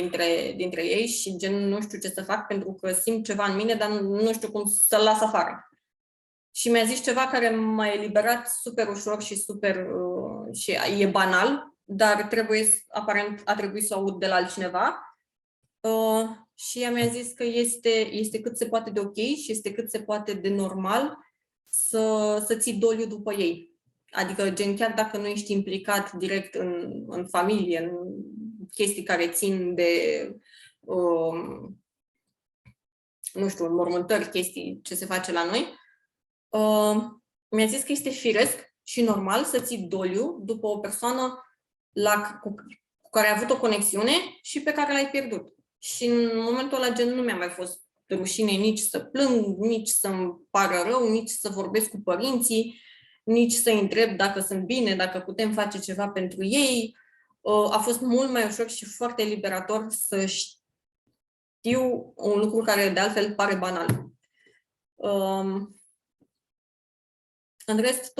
[SPEAKER 2] dintre ei și gen nu știu ce să fac pentru că simt ceva în mine, dar nu știu cum să-l las afară. Și mi-a zis ceva care m-a eliberat super ușor și super și e banal, dar aparent a trebuit să aud de la altcineva. Și ea mi-a zis că este cât se poate de ok și este cât se poate de normal să ții doliu după ei. Adică, gen, chiar dacă nu ești implicat direct în familie, în chestii care țin de, nu știu, înmormântări, chestii ce se face la noi, mi-a zis că este firesc și normal să ții doliu după o persoană cu care ai avut o conexiune și pe care l-ai pierdut. Și în momentul ăla, gen, nu mi-a mai fost rușine nici să plâng, nici să-mi pară rău, nici să vorbesc cu părinții, nici să-i întreb dacă sunt bine, dacă putem face ceva pentru ei. A fost mult mai ușor și foarte liberator să știu un lucru care de altfel pare banal. În rest,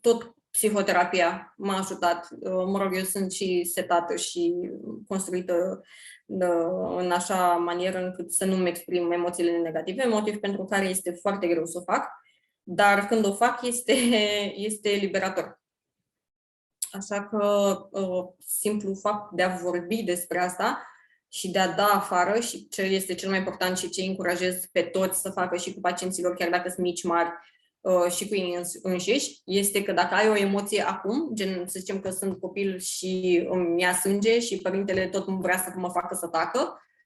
[SPEAKER 2] tot psihoterapia m-a ajutat. Mă rog, eu sunt și setată și construită în așa manieră încât să nu-mi exprim emoțiile negative, motiv pentru care este foarte greu să o fac, dar când o fac este liberator. Așa că simplu fapt de a vorbi despre asta și de a da afară, și ce este cel mai important și ce încurajez pe toți să facă și cu pacienților, chiar dacă sunt mici, mari, și cu ei înșiși, este că dacă ai o emoție acum, gen să zicem că sunt copil și îmi ia sânge și părintele tot îmi vrea să mă facă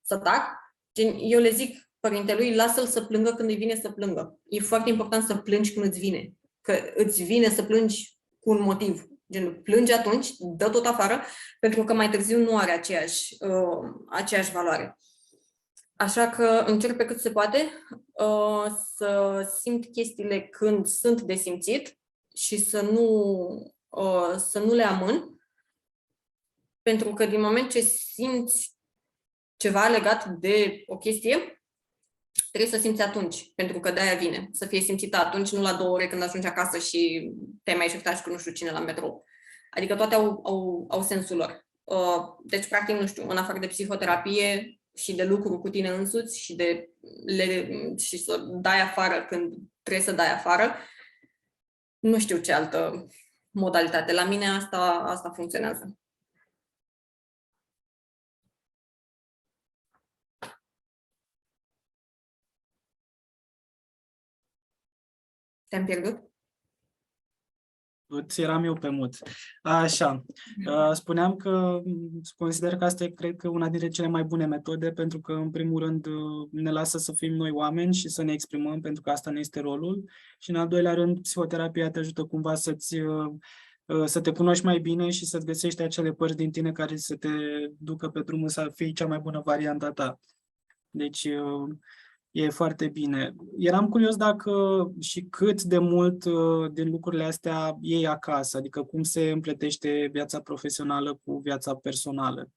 [SPEAKER 2] să tac, gen, eu le zic părintelui, lasă-l să plângă când îi vine să plângă. E foarte important să plângi când îți vine, că îți vine să plângi cu un motiv. Gen, plângi atunci, dă tot afară, pentru că mai târziu nu are aceeași valoare. Așa că încerc pe cât se poate să simt chestiile când sunt de simțit și să nu le amân, pentru că din moment ce simți ceva legat de o chestie, trebuie să simți atunci, pentru că de-aia vine. Să fie simțită atunci, nu la 2 ore când ajungi acasă și te-ai mai certat și cu nu știu cine la metrou. Adică toate au sensul lor. Deci, practic, nu știu, în afară de psihoterapie și de lucru cu tine însuți și să dai afară când trebuie să dai afară, nu știu ce altă modalitate. La mine asta funcționează. Te-am pierdut?
[SPEAKER 1] Îți eram eu pe mut. Așa. Spuneam că consider că asta e, cred că, una dintre cele mai bune metode, pentru că, în primul rând, ne lasă să fim noi oameni și să ne exprimăm, pentru că asta ne este rolul. Și, în al doilea rând, psihoterapia te ajută cumva să te cunoști mai bine și să-ți găsești acele părți din tine care să te ducă pe drumul să fii cea mai bună variantă a ta. Deci, e foarte bine. Eram curios dacă și cât de mult din lucrurile astea iei acasă, adică cum se împletește viața profesională cu viața personală.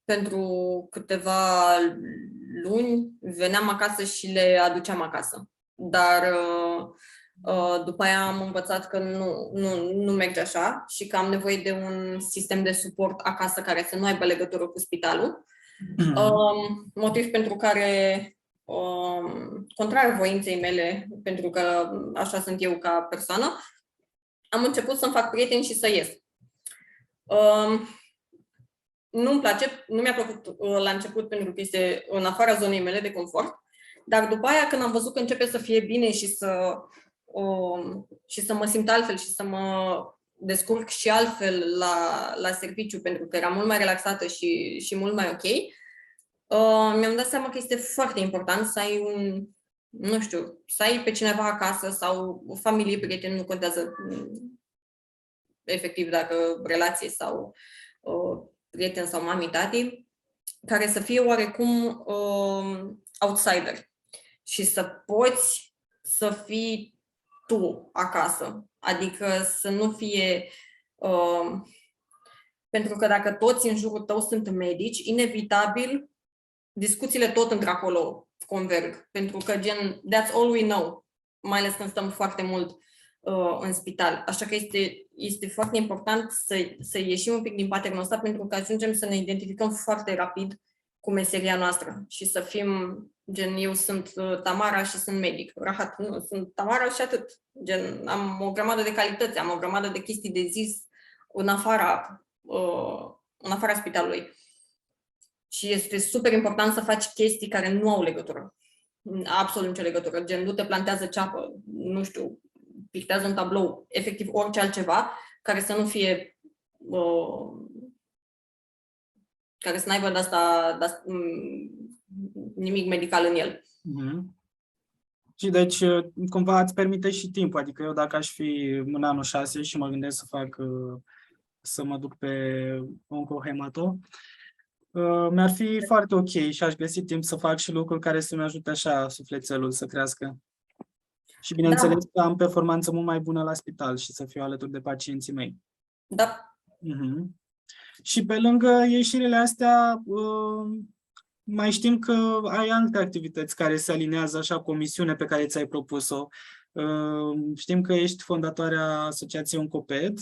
[SPEAKER 2] Pentru câteva luni veneam acasă și le aduceam acasă. Dar după aia am învățat că nu merge așa și că am nevoie de un sistem de suport acasă care să nu aibă legătură cu spitalul. Motiv pentru care, contrar voinței mele, pentru că așa sunt eu ca persoană, am început să-mi fac prieteni și să ies. Nu-mi place, nu mi-a plăcut la început pentru că este în afara zonei mele de confort, dar după aia când am văzut că începe să fie bine și să mă simt altfel și să mă descurc și altfel la serviciu, pentru că eram mult mai relaxată și mult mai ok, mi-am dat seama că este foarte important să ai să ai pe cineva acasă sau o familie, prieteni, nu contează efectiv dacă relație sau prieten sau mami, tati, care să fie oarecum outsider și să poți să fii tu acasă. Adică să nu fie... pentru că dacă toți în jurul tău sunt medici, inevitabil discuțiile tot într-acolo converg. Pentru că gen, that's all we know, mai ales când stăm foarte mult în spital. Așa că este foarte important să ieșim un pic din paternul ăsta, pentru că ajungem să ne identificăm foarte rapid cu meseria noastră și să fim, gen, eu sunt Tamara și sunt medic. Rahat, nu, sunt Tamara și atât. Gen, am o grămadă de calități, am o grămadă de chestii de zis în afara spitalului. Și este super important să faci chestii care nu au legătură. Absolut nicio legătură. Gen, nu te plantează ceapă, nu știu, pictează un tablou, efectiv orice altceva, care să nu fie care să n-aibă de asta nimic medical în el.
[SPEAKER 1] Și deci, cumva îți permite și timpul, adică eu dacă aș fi în anul 6 și mă gândesc să mă duc pe oncohemato, mi-ar fi foarte ok și aș găsi timp să fac și lucruri care să-mi ajute așa sufletelul să crească. Și bineînțeles
[SPEAKER 2] Da,
[SPEAKER 1] că am performanță mult mai bună la spital și să fiu alături de pacienții mei.
[SPEAKER 2] da.
[SPEAKER 1] Mhm. Și pe lângă ieșirile astea, mai știm că ai alte activități care se alinează așa cu o misiune pe care ți-ai propus-o. Știm că ești fondatoarea Asociației Oncoped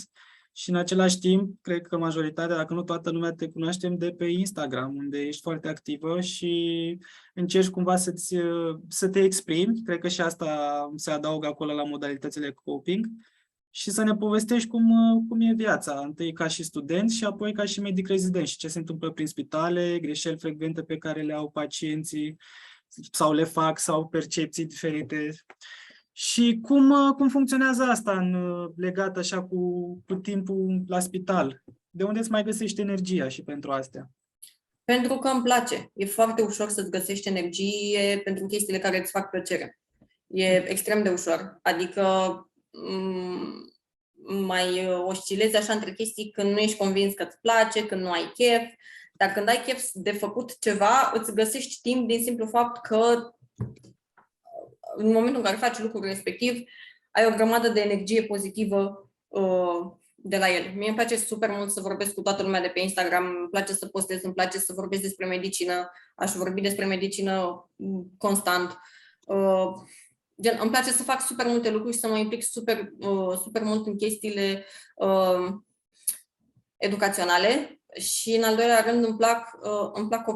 [SPEAKER 1] și în același timp, cred că majoritatea, dacă nu toată lumea, te cunoaștem de pe Instagram, unde ești foarte activă și încerci cumva să te exprimi. Cred că și asta se adaugă acolo la modalitățile coping. Și să ne povestești cum e viața, întâi ca și student și apoi ca și medic rezident și ce se întâmplă prin spitale, greșeli frecvente pe care le au pacienții sau le fac sau percepții diferite. Și cum funcționează asta legat așa cu timpul la spital? De unde îți mai găsești energia și pentru astea?
[SPEAKER 2] Pentru că îmi place. E foarte ușor să-ți găsești energie pentru chestiile care îți fac plăcere. E extrem de ușor. Adică mai oscilezi așa între chestii când nu ești convins că îți place, când nu ai chef. Dar când ai chef de făcut ceva, îți găsești timp din simplu fapt că în momentul în care faci lucrul respectiv, ai o grămadă de energie pozitivă de la el. Mie îmi place super mult să vorbesc cu toată lumea de pe Instagram, îmi place să postez, îmi place să vorbesc despre medicină, aș vorbi despre medicină constant. Îmi place să fac super multe lucruri și să mă implic super mult în chestiile educaționale și, în al doilea rând, îmi plac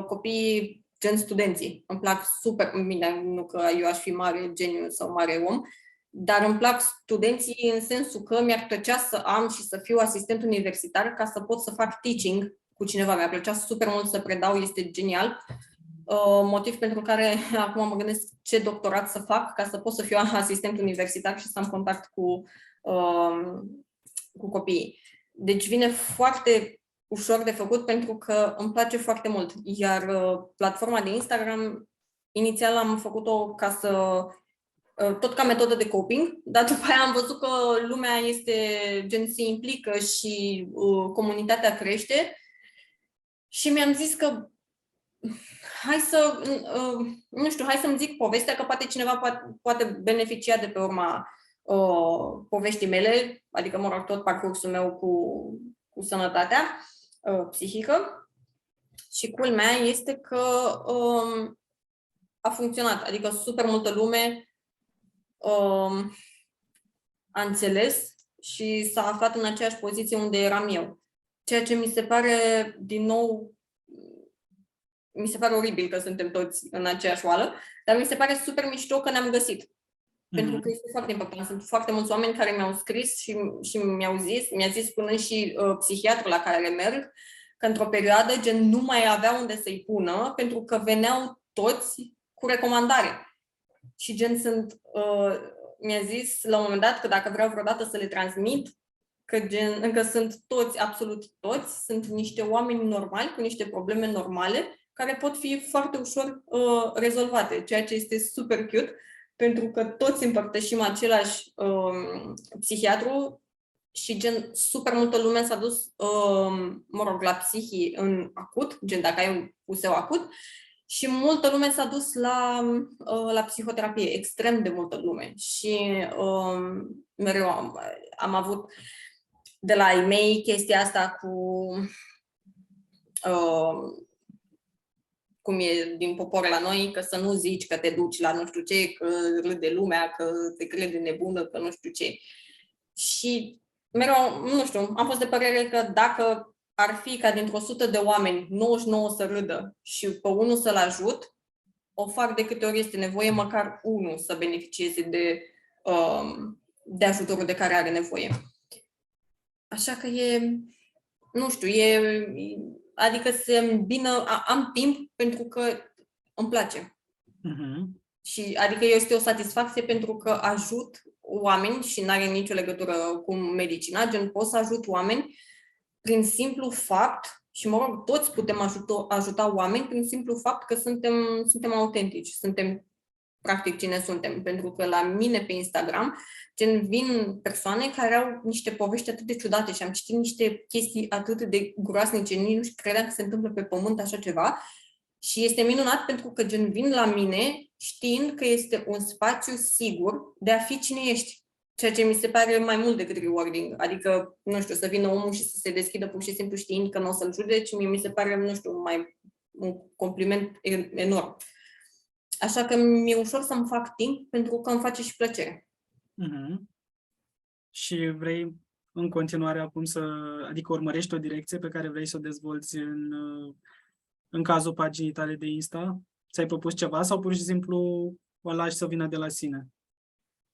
[SPEAKER 2] copiii gen studenții. Îmi plac super, bine, nu că eu aș fi mare geniu sau mare om, dar îmi plac studenții în sensul că mi-ar plăcea să am și să fiu asistent universitar ca să pot să fac teaching cu cineva. Mi-ar plăcea super mult să predau, este genial. Motiv pentru care acum mă gândesc ce doctorat să fac ca să pot să fiu asistent universitar și să am contact cu copiii. Deci vine foarte ușor de făcut pentru că îmi place foarte mult. Iar platforma de Instagram, inițial am făcut-o tot ca metodă de coping, dar după aia am văzut că lumea se implică și comunitatea crește și mi-am zis că hai să-mi zic povestea, că poate cineva poate beneficia de pe urma poveștii mele, adică, mă rog, tot parcursul meu cu sănătatea psihică. Și culmea este că a funcționat, adică super multă lume a înțeles și s-a aflat în aceeași poziție unde eram eu. Ceea ce mi se pare, din nou, mi se pare oribil că suntem toți în aceeași oală, dar mi se pare super mișto că ne-am găsit. Pentru că este foarte important. Sunt foarte mulți oameni care mi-au scris și mi-a zis până și psihiatrul la care merg, că într-o perioadă gen nu mai avea unde să-i pună, pentru că veneau toți cu recomandare. Și mi-a zis la un moment dat că dacă vreau vreodată să le transmit, că sunt toți, absolut toți, sunt niște oameni normali, cu niște probleme normale, care pot fi foarte ușor rezolvate, ceea ce este super cute, pentru că toți împărtășim același psihiatru și gen super multă lume s-a dus, la psihii în acut, gen dacă ai un puseu acut, și multă lume s-a dus la psihoterapie, extrem de multă lume. Și mereu am avut de la ei mei chestia asta cum e din popor la noi, că să nu zici că te duci la nu știu ce, că râde lumea, că te crede nebună, că nu știu ce. Și mereu, nu știu, am fost de părere că dacă ar fi ca dintr-o 100 de oameni 99 să râdă și pe unul să-l ajut, o fac de câte ori este nevoie, măcar unul să beneficieze de ajutorul de care are nevoie. Așa că nu știu, adică se îmbină, am timp pentru că îmi place.
[SPEAKER 1] Uh-huh.
[SPEAKER 2] Și adică este o satisfacție pentru că ajut oameni și nu are nicio legătură cu medicina, gen pot să ajut oameni prin simplu fapt, și mă rog, toți putem ajuta oameni prin simplu fapt că suntem autentici, suntem practic cine suntem, pentru că la mine pe Instagram vin persoane care au niște povești atât de ciudate și am citit niște chestii atât de groasnice, nici nu credeam că se întâmplă pe pământ așa ceva. Și este minunat pentru că vin la mine știind că este un spațiu sigur de a fi cine ești. Ceea ce mi se pare mai mult decât rewarding. Adică, nu știu, să vină omul și să se deschidă pur și simplu știind că nu o să-l judeci, mi se pare, nu știu, un compliment enorm. Așa că mi-e ușor să-mi fac timp pentru că îmi face și plăcere.
[SPEAKER 1] Și vrei în continuare acum adică urmărești o direcție pe care vrei să o dezvolți în cazul paginii tale de Insta? Ți-ai propus ceva sau pur și simplu o lași să vină de la sine?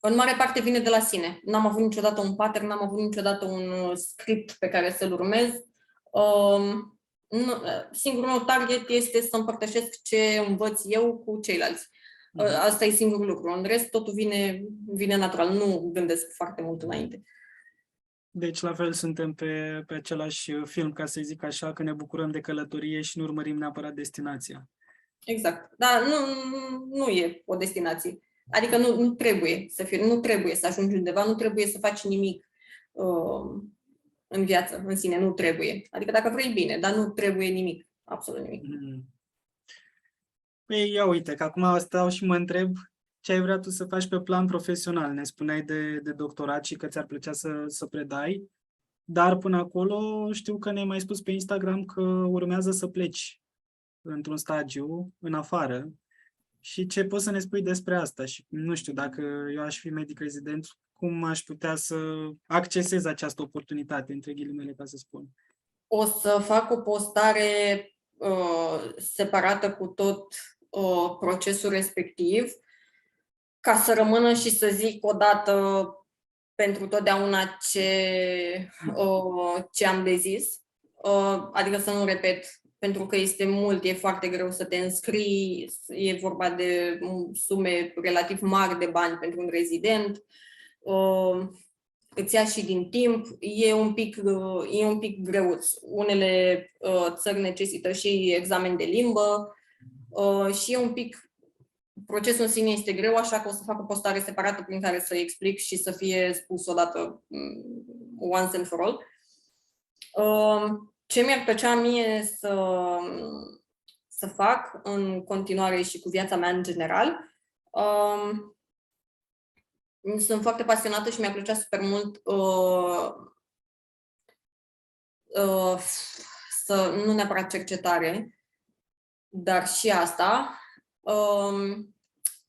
[SPEAKER 2] În mare parte vine de la sine. N-am avut niciodată un pattern, n-am avut niciodată un script pe care să-l urmez. Singurul meu target este să împărtășesc ce învăț eu cu ceilalți. Asta e singurul lucru. În rest, totul vine natural. Nu gândesc foarte mult înainte.
[SPEAKER 1] Deci, la fel, suntem pe același film, ca să zic așa, că ne bucurăm de călătorie și nu urmărim neapărat destinația.
[SPEAKER 2] Exact. Dar nu e o destinație. Adică nu trebuie să fie, nu trebuie să ajungi undeva, nu trebuie să faci nimic în viață, în sine, nu trebuie. Adică dacă vrei, bine, dar nu trebuie nimic, absolut nimic.
[SPEAKER 1] Păi, ia uite, că acum stau și mă întreb ce ai vrea tu să faci pe plan profesional. Ne spuneai de doctorat și că ți-ar plăcea să predai, dar până acolo știu că ne-ai mai spus pe Instagram că urmează să pleci într-un stagiu în afară. Și ce poți să ne spui despre asta? Și nu știu, dacă eu aș fi medic rezident, cum aș putea să accesez această oportunitate, între ghilimele, ca să spun?
[SPEAKER 2] O să fac o postare separată cu tot procesul respectiv, ca să rămână și să zic odată pentru totdeauna ce am de zis. Adică să nu repet, pentru că este mult, e foarte greu să te înscrii, e vorba de sume relativ mari de bani pentru un rezident, îți ia și din timp, e un pic greuț. Unele țări necesită și examen de limbă și e un pic, procesul în sine este greu, așa că o să fac o postare separată prin care să explic și să fie spus odată, once and for all. Ce mi-ar plăcea mie să fac în continuare și cu viața mea în general, sunt foarte pasionată și mi-ar plăcea super mult să nu neapărat cercetare, dar și asta,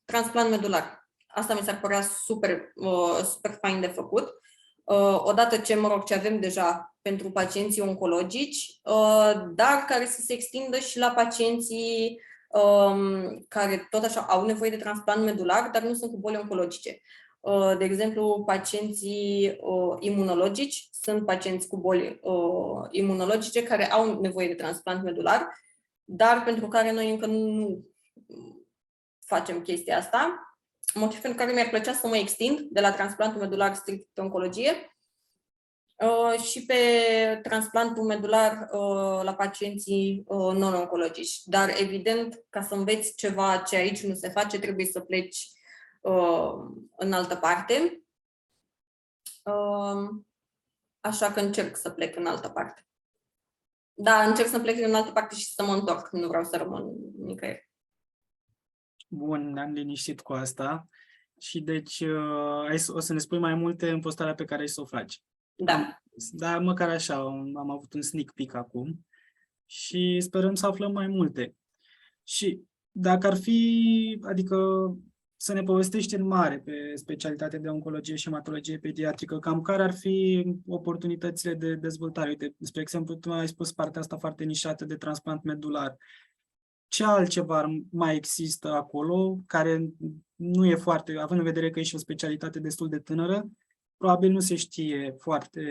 [SPEAKER 2] transplant medular. Asta mi s-ar părea super fain de făcut. Odată ce avem deja pentru pacienții oncologici, dar care să se extindă și la pacienții care tot așa au nevoie de transplant medular, dar nu sunt cu boli oncologice. De exemplu, pacienții imunologici sunt pacienți cu boli imunologice care au nevoie de transplant medular, dar pentru care noi încă nu facem chestia asta. Motiv pentru care mi-ar plăcea să mă extind de la transplantul medular strict pe oncologie și pe transplantul medular la pacienții non-oncologici. Dar, evident, ca să înveți ceva ce aici nu se face, trebuie să pleci în altă parte. Așa că încerc să plec în altă parte. Da, încerc să plec în altă parte și să mă întorc. Nu vreau să rămân nicăieri.
[SPEAKER 1] Bun, ne-am liniștit cu asta. Și deci o să ne spui mai multe în postarea pe care ai să o faci.
[SPEAKER 2] Da.
[SPEAKER 1] Dar măcar așa, am avut un sneak peek acum și sperăm să aflăm mai multe. Și dacă ar fi, adică să ne povestești în mare pe specialitate de oncologie și hematologie pediatrică, cam care ar fi oportunitățile de dezvoltare? Uite, spre exemplu, tu ai spus partea asta foarte nișată de transplant medular. Ce altceva mai există acolo, care nu e foarte, având în vedere că e și o specialitate destul de tânără, probabil nu se știe foarte,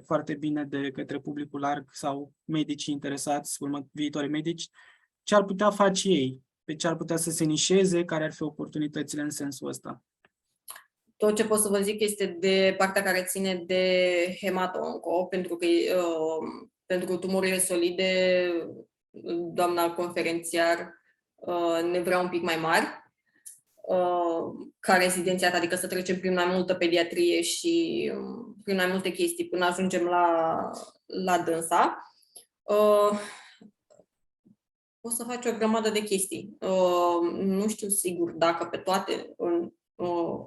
[SPEAKER 1] foarte bine de către publicul larg sau medicii interesați, viitorii medici, ce ar putea face ei, pe ce ar putea să se nișeze, care ar fi oportunitățile în sensul ăsta?
[SPEAKER 2] Tot ce pot să vă zic este de partea care ține de hemato-onco, pentru că pentru tumurile solide, doamna conferențiar ne vrea un pic mai mari. ca rezidențiat, adică să trecem prin mai multă pediatrie și prin mai multe chestii până ajungem la dânsa. O să faci o grămadă de chestii. Nu știu sigur dacă pe toate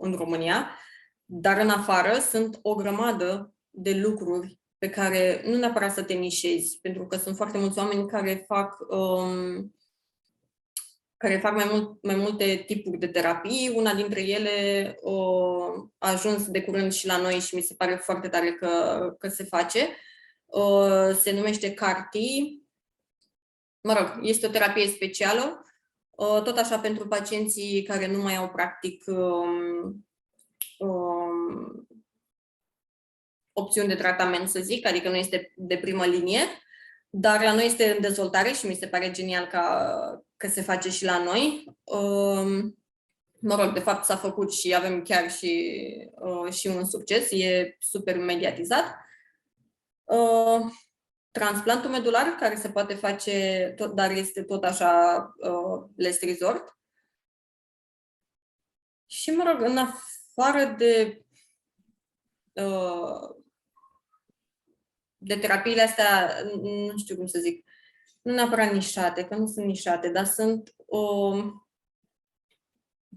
[SPEAKER 2] în România, dar în afară sunt o grămadă de lucruri pe care nu neapărat să te nișezi, pentru că sunt foarte mulți oameni care fac mai multe tipuri de terapii. Una dintre ele a ajuns de curând și la noi și mi se pare foarte tare că se face. Se numește CAR-T. Mă rog, este o terapie specială, tot așa pentru pacienții care nu mai au practic opțiuni de tratament, să zic, adică nu este de primă linie, dar la noi este în dezvoltare și mi se pare genial că se face și la noi. Mă rog, de fapt s-a făcut și avem chiar și un succes, e super mediatizat. Transplantul medular, care se poate face, dar este tot așa last resort. Și, mă rog, în afară de terapiile astea, nu știu cum să zic, nu neapărat nișate, că nu sunt nișate, dar sunt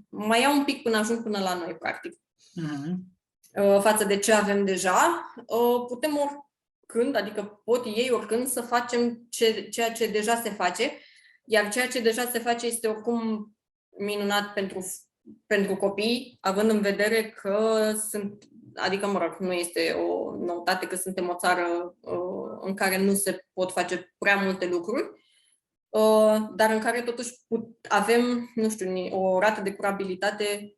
[SPEAKER 2] mai iau un pic până ajung până la noi, practic. Față de ce avem deja, putem oricând, adică pot ei oricând să facem ceea ce deja se face, iar ceea ce deja se face este oricum minunat pentru copii, având în vedere că adică, mă rog, nu este o noutate că suntem o țară în care nu se pot face prea multe lucruri, dar în care totuși avem, nu știu, o rată de curabilitate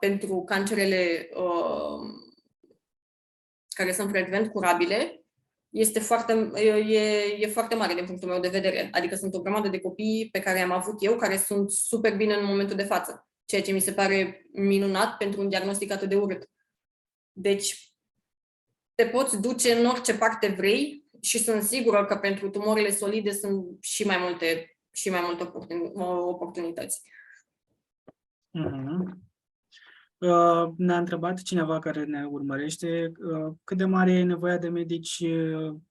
[SPEAKER 2] pentru cancerele care sunt frecvent curabile, e foarte mare din punctul meu de vedere. Adică sunt o grămadă de copii pe care am avut eu, care sunt super bine în momentul de față, ceea ce mi se pare minunat pentru un diagnostic atât de urât. Deci, te poți duce în orice parte vrei și sunt sigură că pentru tumorile solide sunt și mai multe oportunități.
[SPEAKER 1] Ne-a întrebat cineva care ne urmărește cât de mare e nevoia de medici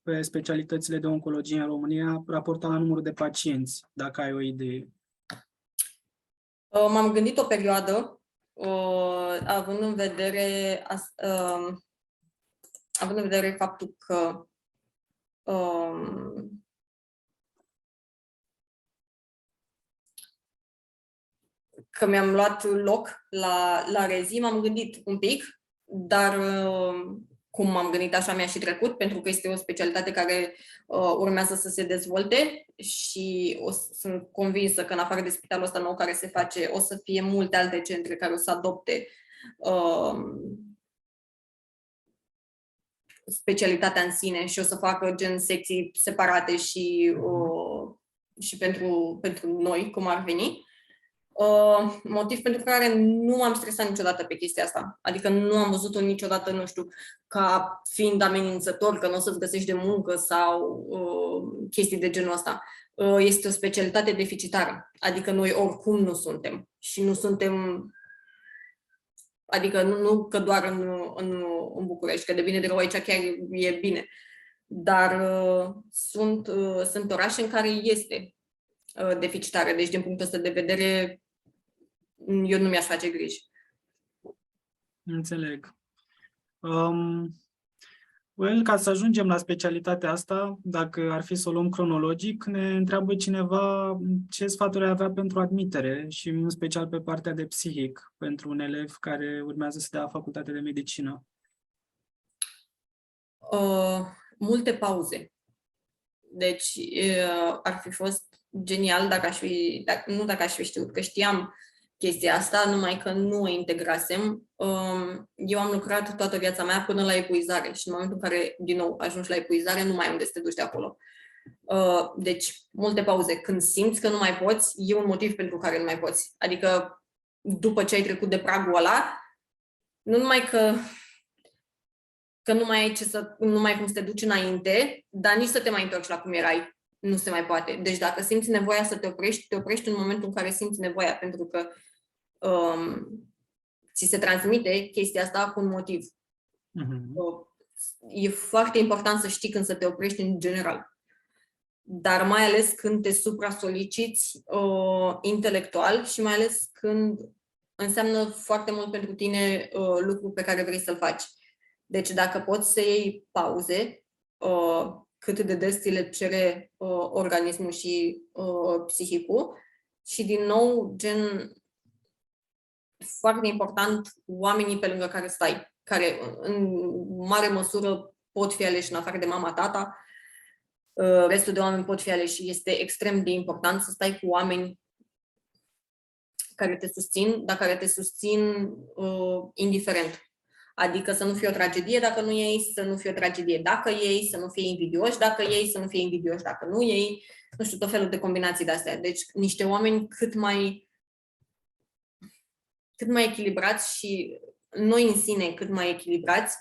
[SPEAKER 1] pe specialitățile de oncologie în România, raportat la numărul de pacienți, dacă ai o idee.
[SPEAKER 2] M-am gândit o perioadă, având în vedere faptul că mi-am luat loc la Rezi, m-am gândit un pic, dar cum m-am gândit așa mi-a și trecut, pentru că este o specialitate care urmează să se dezvolte și sunt convinsă că în afară de spitalul ăsta nou care se face, o să fie multe alte centre care o să adopte specialitatea în sine și o să facă gen secții separate și pentru noi, cum ar veni. Motiv pentru care nu m-am stresat niciodată pe chestia asta. Adică nu am văzut-o niciodată, nu știu, ca fiind amenințător, că nu o să-ți găsești de muncă sau chestii de genul ăsta. Este o specialitate deficitară. Adică noi oricum nu suntem. Și nu suntem... Adică nu că doar în București, că de bine de rău aici chiar e bine. Dar sunt orașe în care este deficitară. Deci, din punctul ăsta de vedere, eu nu mi-aș face griji.
[SPEAKER 1] Înțeleg. Ca să ajungem la specialitatea asta, dacă ar fi să o luăm cronologic, ne întreabă cineva ce sfaturi avea pentru admitere și în special pe partea de psihic pentru un elev care urmează să dea facultate de medicină.
[SPEAKER 2] Multe pauze. Deci ar fi fost genial dacă aș fi știut, că știam chestia asta, numai că nu o integrasem. Eu am lucrat toată viața mea până la epuizare și în momentul în care, din nou, ajungi la epuizare, nu mai ai unde să te duci de acolo. Deci, multe pauze. Când simți că nu mai poți, e un motiv pentru care nu mai poți. Adică, după ce ai trecut de pragul ăla, nu numai că nu mai ai nu mai ai cum să te duci înainte, dar nici să te mai întorci la cum erai. Nu se mai poate. Deci dacă simți nevoia să te oprești în momentul în care simți nevoia, pentru că ți se transmite chestia asta cu un motiv.
[SPEAKER 1] Mhm.
[SPEAKER 2] E foarte important să știi când să te oprești în general. Dar mai ales când te supra-soliciți intelectual și mai ales când înseamnă foarte mult pentru tine lucru pe care vrei să-l faci. Deci dacă poți să iei pauze, cât de des ți le cere organismul și psihicul, și din nou, gen, foarte important, oamenii pe lângă care stai, care în mare măsură pot fi aleși în afară de mama, tata, restul de oameni pot fi aleși și este extrem de important să stai cu oameni care te susțin, dar care te susțin indiferent. Adică să nu fie o tragedie dacă nu iei, să nu fie o tragedie dacă iei, să nu fie invidioși dacă iei, să nu fie invidioși dacă nu iei, nu știu, tot felul de combinații de-astea. Deci niște oameni cât mai echilibrați și noi în sine cât mai echilibrați,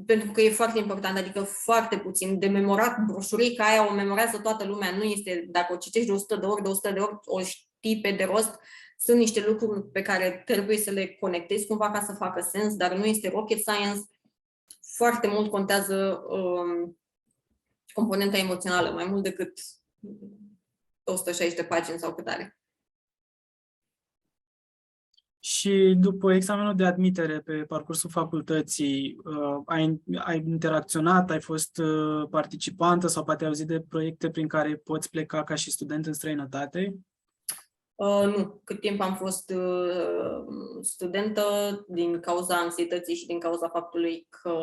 [SPEAKER 2] pentru că e foarte important, adică foarte puțin de memorat broșurica aia, o memorează toată lumea, nu este, dacă o citești de 100 de ori, de 100 de ori, o știi pe de rost, sunt niște lucruri pe care trebuie să le conectezi cumva ca să facă sens, dar nu este rocket science. Foarte mult contează componenta emoțională, mai mult decât 160 de pagini sau cât are.
[SPEAKER 1] Și după examenul de admitere pe parcursul facultății, ai interacționat, ai fost participantă sau poate ai auzit de proiecte prin care poți pleca ca și student în străinătate?
[SPEAKER 2] Nu. Cât timp am fost studentă, din cauza anxietății și din cauza faptului că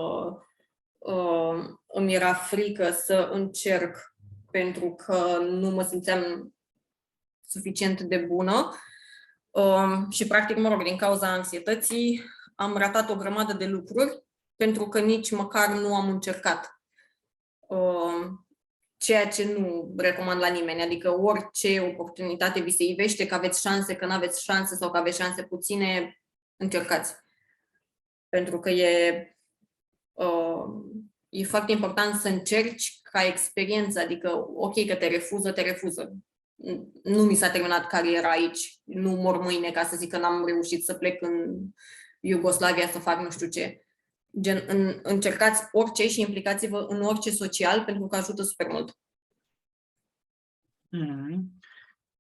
[SPEAKER 2] îmi era frică să încerc pentru că nu mă simțeam suficient de bună și, practic, mă rog, din cauza anxietății am ratat o grămadă de lucruri pentru că nici măcar nu am încercat. Ceea ce nu recomand la nimeni, adică orice oportunitate vi se ivește, că aveți șanse, că nu aveți șanse sau că aveți șanse puține, încercați. Pentru că e foarte important să încerci ca experiență, adică ok că te refuză. Nu mi s-a terminat cariera aici, nu mor mâine ca să zic că n-am reușit să plec în Iugoslavia să fac nu știu ce. Gen, încercați orice și implicați-vă în orice social pentru că ajută super mult.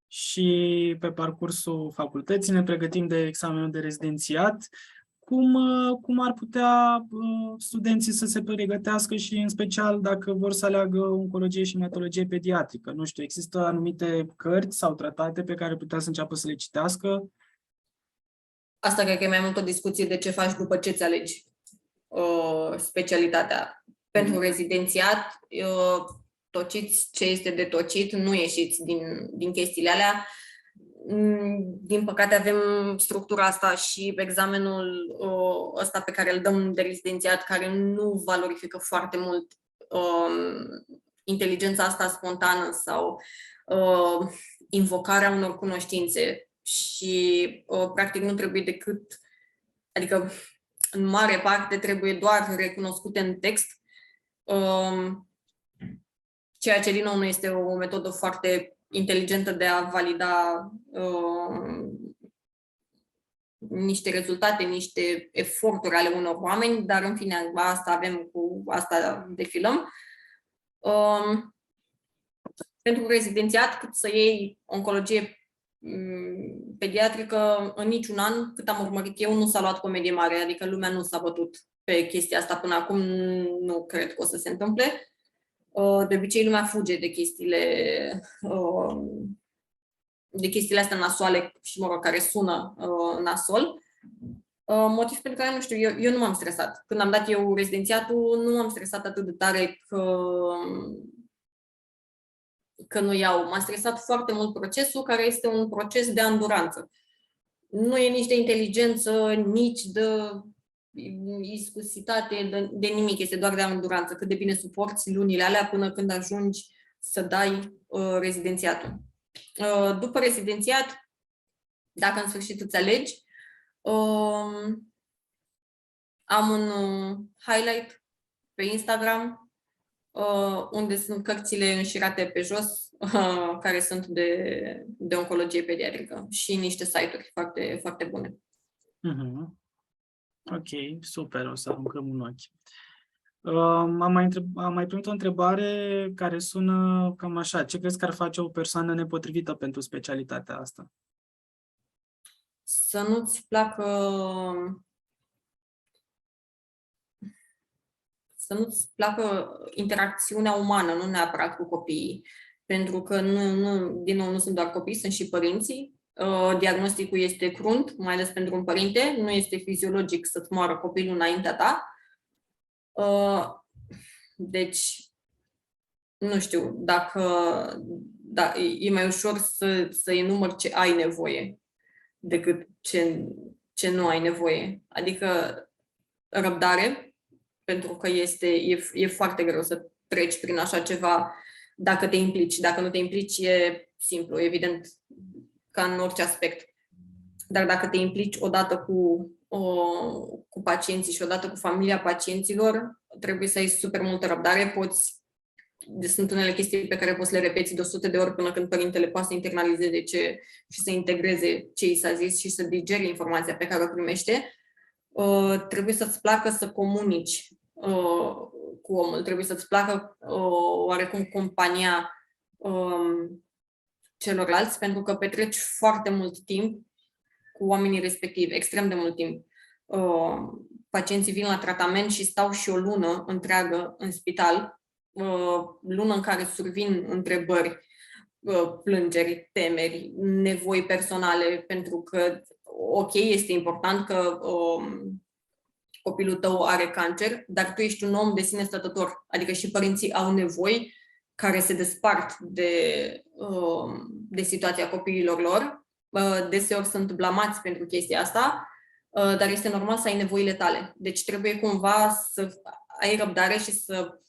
[SPEAKER 1] Și pe parcursul facultății ne pregătim de examenul de rezidențiat. Cum ar putea studenții să se pregătească și în special dacă vor să aleagă oncologie și hematologie pediatrică? Nu știu, există anumite cărți sau tratate pe care putea să înceapă să le citească?
[SPEAKER 2] Asta cred că e mai mult o discuție de ce faci după ce ți alegi specialitatea. Pentru rezidențiat, tociți ce este de tocit, nu ieșiți din chestiile alea. Din păcate avem structura asta și examenul ăsta pe care îl dăm de rezidențiat, care nu valorifică foarte mult inteligența asta spontană sau invocarea unor cunoștințe și practic nu trebuie decât, adică în mare parte trebuie doar recunoscute în text, ceea ce din nou nu este o metodă foarte inteligentă de a valida niște rezultate, niște eforturi ale unor oameni, dar în fine, asta avem, cu asta defilăm. Pentru rezidențiat, cât să iei oncologie pediatrică, în niciun an, cât am urmărit eu, nu s-a luat comedie mare, adică lumea nu s-a bătut pe chestia asta până acum, nu cred că o să se întâmple. De obicei lumea fuge de chestiile astea nasoale și, mă rog, care sună nasol. Motiv pentru care, nu știu, eu nu m-am stresat. Când am dat eu rezidențiatul, nu m-am stresat atât de tare că nu iau. M-a stresat foarte mult procesul, care este un proces de anduranță. Nu e nici de inteligență, nici de iscusitate, de nimic. Este doar de anduranță. Cât de bine suporți lunile alea până când ajungi să dai rezidențiatul. După rezidențiat, dacă în sfârșit îți alegi, am un highlight pe Instagram unde sunt cărțile înșirate pe jos, care sunt de oncologie pediatrică și niște site-uri foarte, foarte bune.
[SPEAKER 1] Mhm. Ok, super, o să aruncăm un ochi. Am mai primit o întrebare care sună cam așa. Ce crezi că ar face o persoană nepotrivită pentru specialitatea asta?
[SPEAKER 2] Să nu-ți placă interacțiunea umană, nu neapărat cu copiii, pentru că din nou, nu sunt doar copii, sunt și părinții. Diagnosticul este crunt, mai ales pentru un părinte, nu este fiziologic să-ți moară copilul înaintea ta. Deci, nu știu, e mai ușor să enumăr ce ai nevoie decât ce nu ai nevoie. Adică răbdare, pentru că e foarte greu să treci prin așa ceva dacă te implici. Dacă nu te implici, e simplu, evident, ca în orice aspect. Dar dacă te implici odată cu pacienții și odată cu familia pacienților, trebuie să ai super multă răbdare. Sunt unele chestii pe care poți să le repeți de 100 de ori până când părintele poate să internalizeze și să integreze ce i s-a zis și să digere informația pe care o primește. Trebuie să-ți placă să comunici cu omul, trebuie să-ți placă oarecum compania celorlalți, pentru că petreci foarte mult timp cu oamenii respectivi, extrem de mult timp. Pacienții vin la tratament și stau și o lună întreagă în spital, lună în care survin întrebări, plângeri, temeri, nevoi personale, pentru că, ok, este important că copilul tău are cancer, dar tu ești un om de sine stătător, adică și părinții au nevoi care se despart de situația copiilor lor. Deseori sunt blamați pentru chestia asta, dar este normal să ai nevoile tale. Deci trebuie cumva să ai răbdare și să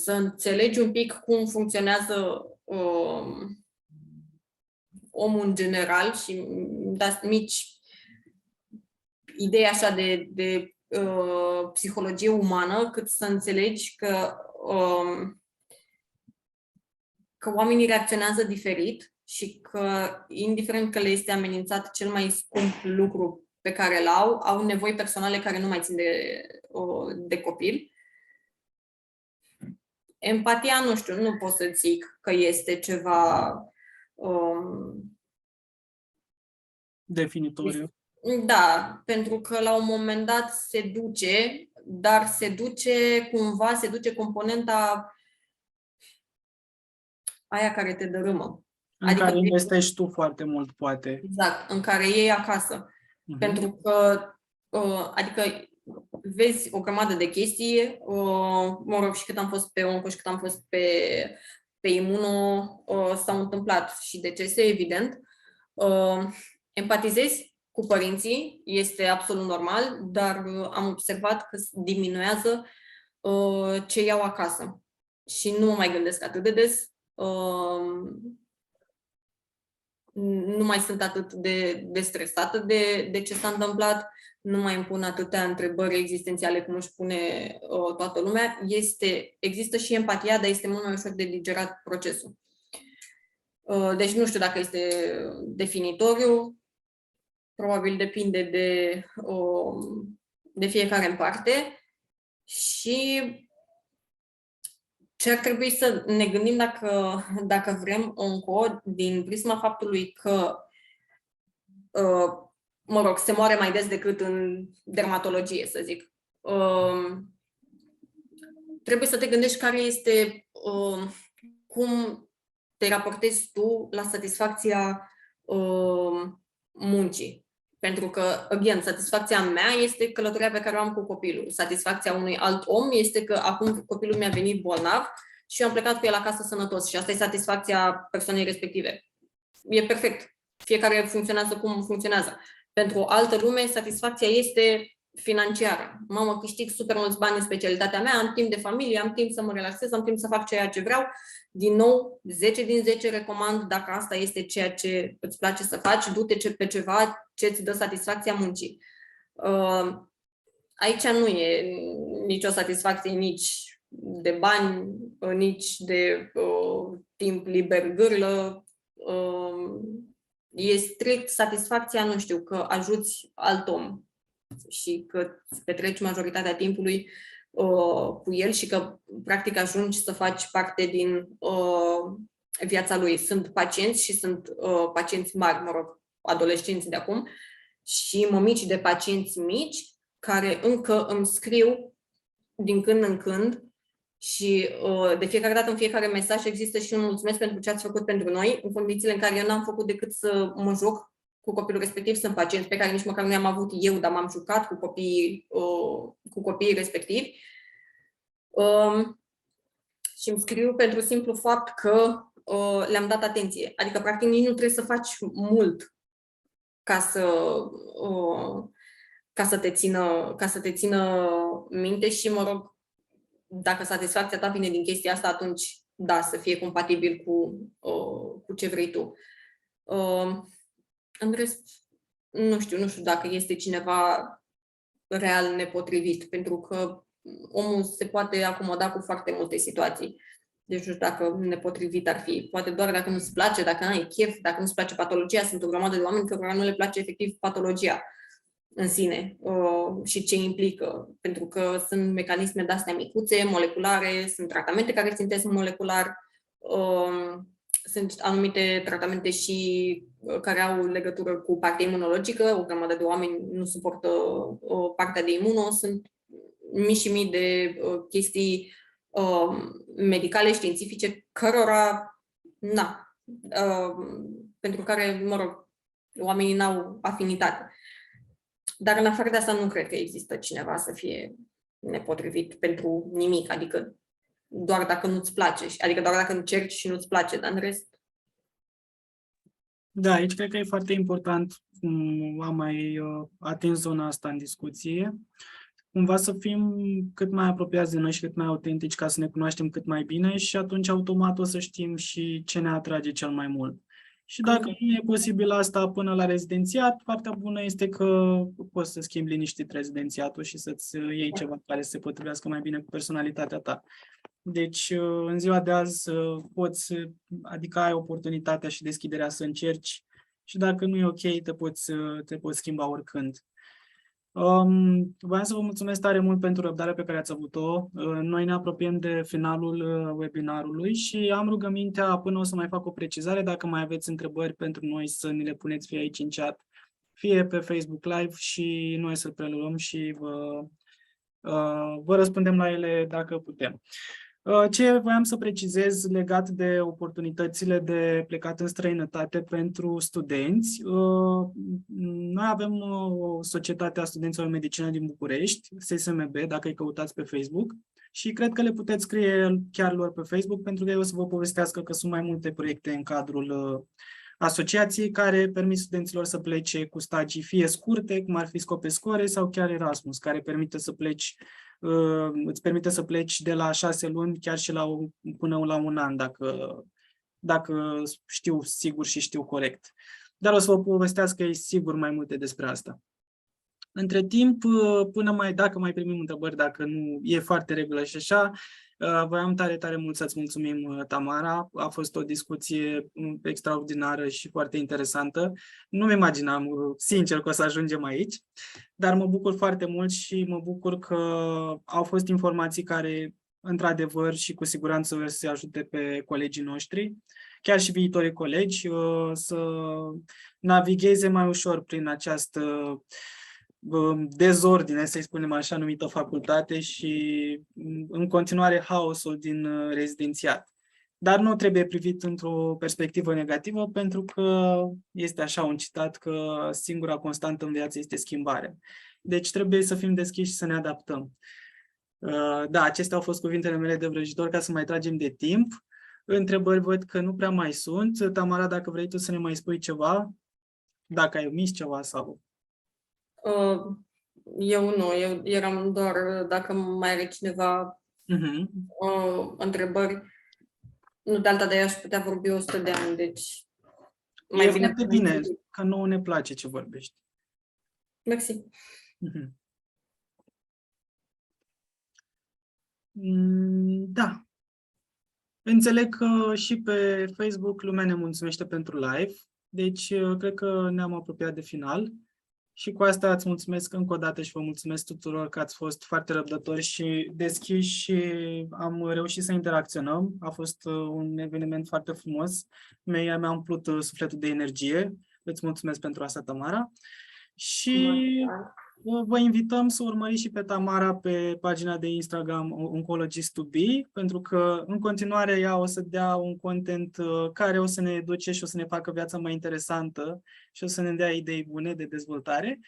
[SPEAKER 2] înțelegi un pic cum funcționează omul în general și dați mici idei așa de psihologie umană, cât să înțelegi că oamenii reacționează diferit și că, indiferent că le este amenințat cel mai scump lucru pe care îl au nevoi personale care nu mai țin de copil. Empatia, nu pot să zic că este ceva
[SPEAKER 1] Definitoriu.
[SPEAKER 2] Da, pentru că la un moment dat se duce, dar se duce componenta aia care te dărâmă.
[SPEAKER 1] În care investești tu foarte mult, poate.
[SPEAKER 2] Exact, în care iei acasă. Pentru că, adică, vezi o grămadă de chestii, și cât am fost pe onco și cât am fost pe imuno, s-au întâmplat și decese, evident. Empatizezi cu părinții, este absolut normal, dar am observat că diminuează ce iau acasă. Și nu mă mai gândesc atât de des. Nu mai sunt atât de stresată de ce s-a întâmplat, nu mai îmi pun atâtea întrebări existențiale cum își pune toată lumea. Există și empatia, dar este mult mai ușor de digerat procesul. Deci nu știu dacă este definitoriu, probabil depinde de fiecare în parte și ce ar trebui să ne gândim dacă vrem onco din prisma faptului că se moare mai des decât în dermatologie, să zic. Trebuie să te gândești care este cum te raportezi tu la satisfacția muncii. Pentru că, again, satisfacția mea este călătoria pe care o am cu copilul. Satisfacția unui alt om este că acum copilul mi-a venit bolnav și eu am plecat cu el acasă sănătos. Și asta e satisfacția persoanei respective. E perfect. Fiecare funcționează cum funcționează. Pentru o altă lume, satisfacția este financiară. Mamă, câștig super mulți bani în specialitatea mea, am timp de familie, am timp să mă relaxez, am timp să fac ceea ce vreau. Din nou, 10 din 10 recomand, dacă asta este ceea ce îți place să faci, du-te pe ceva ce îți dă satisfacția muncii. Aici nicio satisfacție nici de bani, nici de timp liber gârlă. E strict satisfacția, nu știu, că ajuți alt om și că îți petreci majoritatea timpului cu el și că practic ajungi să faci parte din viața lui. Sunt pacienți și sunt pacienți mari, mă rog, adolescenți de acum, și mămici de pacienți mici care încă îmi scriu din când în când și de fiecare dată în fiecare mesaj există și un mulțumesc pentru ce ați făcut pentru noi, în condițiile în care eu n-am făcut decât să mă joc cu copilul respectiv. Sunt pacienți pe care nici măcar nu i-am avut eu, dar m-am jucat cu copiii respectivi. Și îmi scriu pentru simplu fapt că le-am dat atenție. Adică, practic, nici nu trebuie să faci mult ca să te țină minte și, mă rog, dacă satisfacția ta vine din chestia asta, atunci, da, să fie compatibil cu ce vrei tu. În rest, nu știu dacă este cineva real nepotrivit, pentru că omul se poate acomoda cu foarte multe situații. Deci nu știu dacă nepotrivit ar fi. Poate doar dacă nu-ți place, dacă n-ai chef, dacă nu-ți place patologia. Sunt o grămadă de oameni cărora nu le place efectiv patologia în sine și ce implică. Pentru că sunt mecanisme de-astea micuțe, moleculare, sunt tratamente care țintesc molecular, sunt anumite tratamente și care au legătură cu partea imunologică. O grămadă de oameni nu suportă partea de imuno. Sunt mii și mii de chestii medicale, științifice, cărora, pentru care, mă rog, oamenii n-au afinitate. Dar în afară de asta nu cred că există cineva să fie nepotrivit pentru nimic, adică doar dacă nu-ți place, adică doar dacă încerci și nu-ți place, dar în rest...
[SPEAKER 1] Da, aici cred că e foarte important, am mai atins zona asta în discuție, cumva să fim cât mai apropiați de noi și cât mai autentici ca să ne cunoaștem cât mai bine și atunci automat o să știm și ce ne atrage cel mai mult. Și dacă nu e posibil asta până la rezidențiat, partea bună este că poți să schimbi liniștit rezidențiatul și să-ți iei ceva care se potrivească mai bine cu personalitatea ta. Deci, în ziua de azi poți, adică ai oportunitatea și deschiderea să încerci și dacă nu e ok, te poți schimba oricând. Voiam să vă mulțumesc tare mult pentru răbdarea pe care ați avut-o. Noi ne apropiem de finalul webinarului și am rugămintea, până o să mai fac o precizare, dacă mai aveți întrebări pentru noi să ni le puneți fie aici în chat, fie pe Facebook Live și noi să preluăm și vă răspundem la ele dacă putem. Ce voiam să precizez legat de oportunitățile de plecat în străinătate pentru studenți, noi avem o societate a studenților de medicină din București, SSMB, dacă îi căutați pe Facebook, și cred că le puteți scrie chiar lor pe Facebook, pentru că ei o să vă povestească că sunt mai multe proiecte în cadrul asociației care permit studenților să plece cu stagii fie scurte, cum ar fi Scopescore, sau chiar Erasmus, care îți permite să pleci de la 6 luni chiar și până la un an, dacă știu sigur și știu corect. Dar o să vă povestească ei sigur mai multe despre asta. Între timp, dacă mai primim întrebări, dacă nu, e foarte regulă și așa, voiam tare, tare mult să-ți mulțumim, Tamara. A fost o discuție extraordinară și foarte interesantă. Nu-mi imaginam, sincer, că o să ajungem aici, dar mă bucur foarte mult și mă bucur că au fost informații care, într-adevăr, și cu siguranță o să ajute pe colegii noștri, chiar și viitorii colegi, să navigheze mai ușor prin această dezordine, să-i spunem așa, numită facultate și în continuare haosul din rezidențiat. Dar nu trebuie privit într-o perspectivă negativă, pentru că este așa un citat că singura constantă în viață este schimbarea. Deci trebuie să fim deschiși și să ne adaptăm. Da, acestea au fost cuvintele mele de vrăjitor ca să mai tragem de timp. Întrebări văd că nu prea mai sunt. Tamara, dacă vrei tu să ne mai spui ceva, dacă ai omis ceva sau...
[SPEAKER 2] Eu nu, eu eram doar dacă mai are cineva întrebări. Nu de alta de ea aș putea vorbi 100 de ani, deci...
[SPEAKER 1] E foarte bine, că nouă ne place ce vorbești.
[SPEAKER 2] Mersi.
[SPEAKER 1] Da. Înțeleg că și pe Facebook lumea ne mulțumește pentru live, deci cred că ne-am apropiat de final. Și cu asta îți mulțumesc încă o dată și vă mulțumesc tuturor că ați fost foarte răbdători și deschiși și am reușit să interacționăm. A fost un eveniment foarte frumos. Mi-a umplut sufletul de energie. Îți mulțumesc pentru asta, Tamara. Și vă invităm să urmăriți și pe Tamara pe pagina de Instagram Oncologist2be, pentru că în continuare ea o să dea un content care o să ne educe și o să ne facă viața mai interesantă și o să ne dea idei bune de dezvoltare.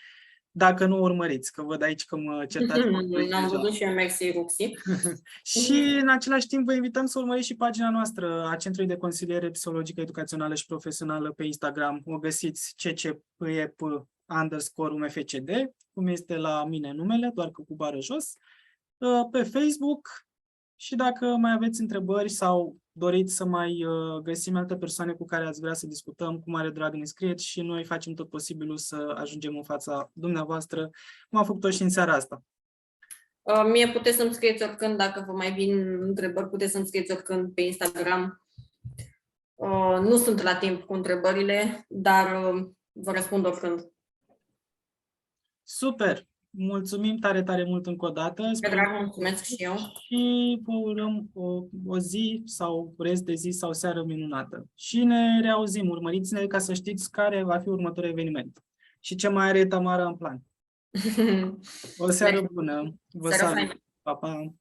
[SPEAKER 1] Dacă nu urmăriți, că văd aici că mă certați.
[SPEAKER 2] Am văzut și eu, mersi, Ruxi.
[SPEAKER 1] Și în același timp vă invităm să urmăriți și pagina noastră a Centrului de Consiliere Psihologică, Educațională și Profesională pe Instagram. O găsiți ccpep_umfcd, cum este la mine numele, doar că cu bară jos, pe Facebook. Și dacă mai aveți întrebări sau doriți să mai găsim alte persoane cu care ați vrea să discutăm, cu mare drag ne scrieți și noi facem tot posibilul să ajungem în fața dumneavoastră, cum am făcut-o și în seara asta.
[SPEAKER 2] Mie puteți să-mi scrieți oricând, dacă vă mai vin întrebări, puteți să-mi scrieți oricând pe Instagram. Nu sunt la timp cu întrebările, dar vă răspund oricând.
[SPEAKER 1] Super! Mulțumim tare, tare mult încă o dată.
[SPEAKER 2] Mulțumesc și eu.
[SPEAKER 1] Și vă urăm o zi sau rest de zi sau seară minunată. Și ne reauzim. Urmăriți-ne ca să știți care va fi următorul eveniment. Și ce mai are Tamara în plan. O seară bună. Vă salut. Pa, pa.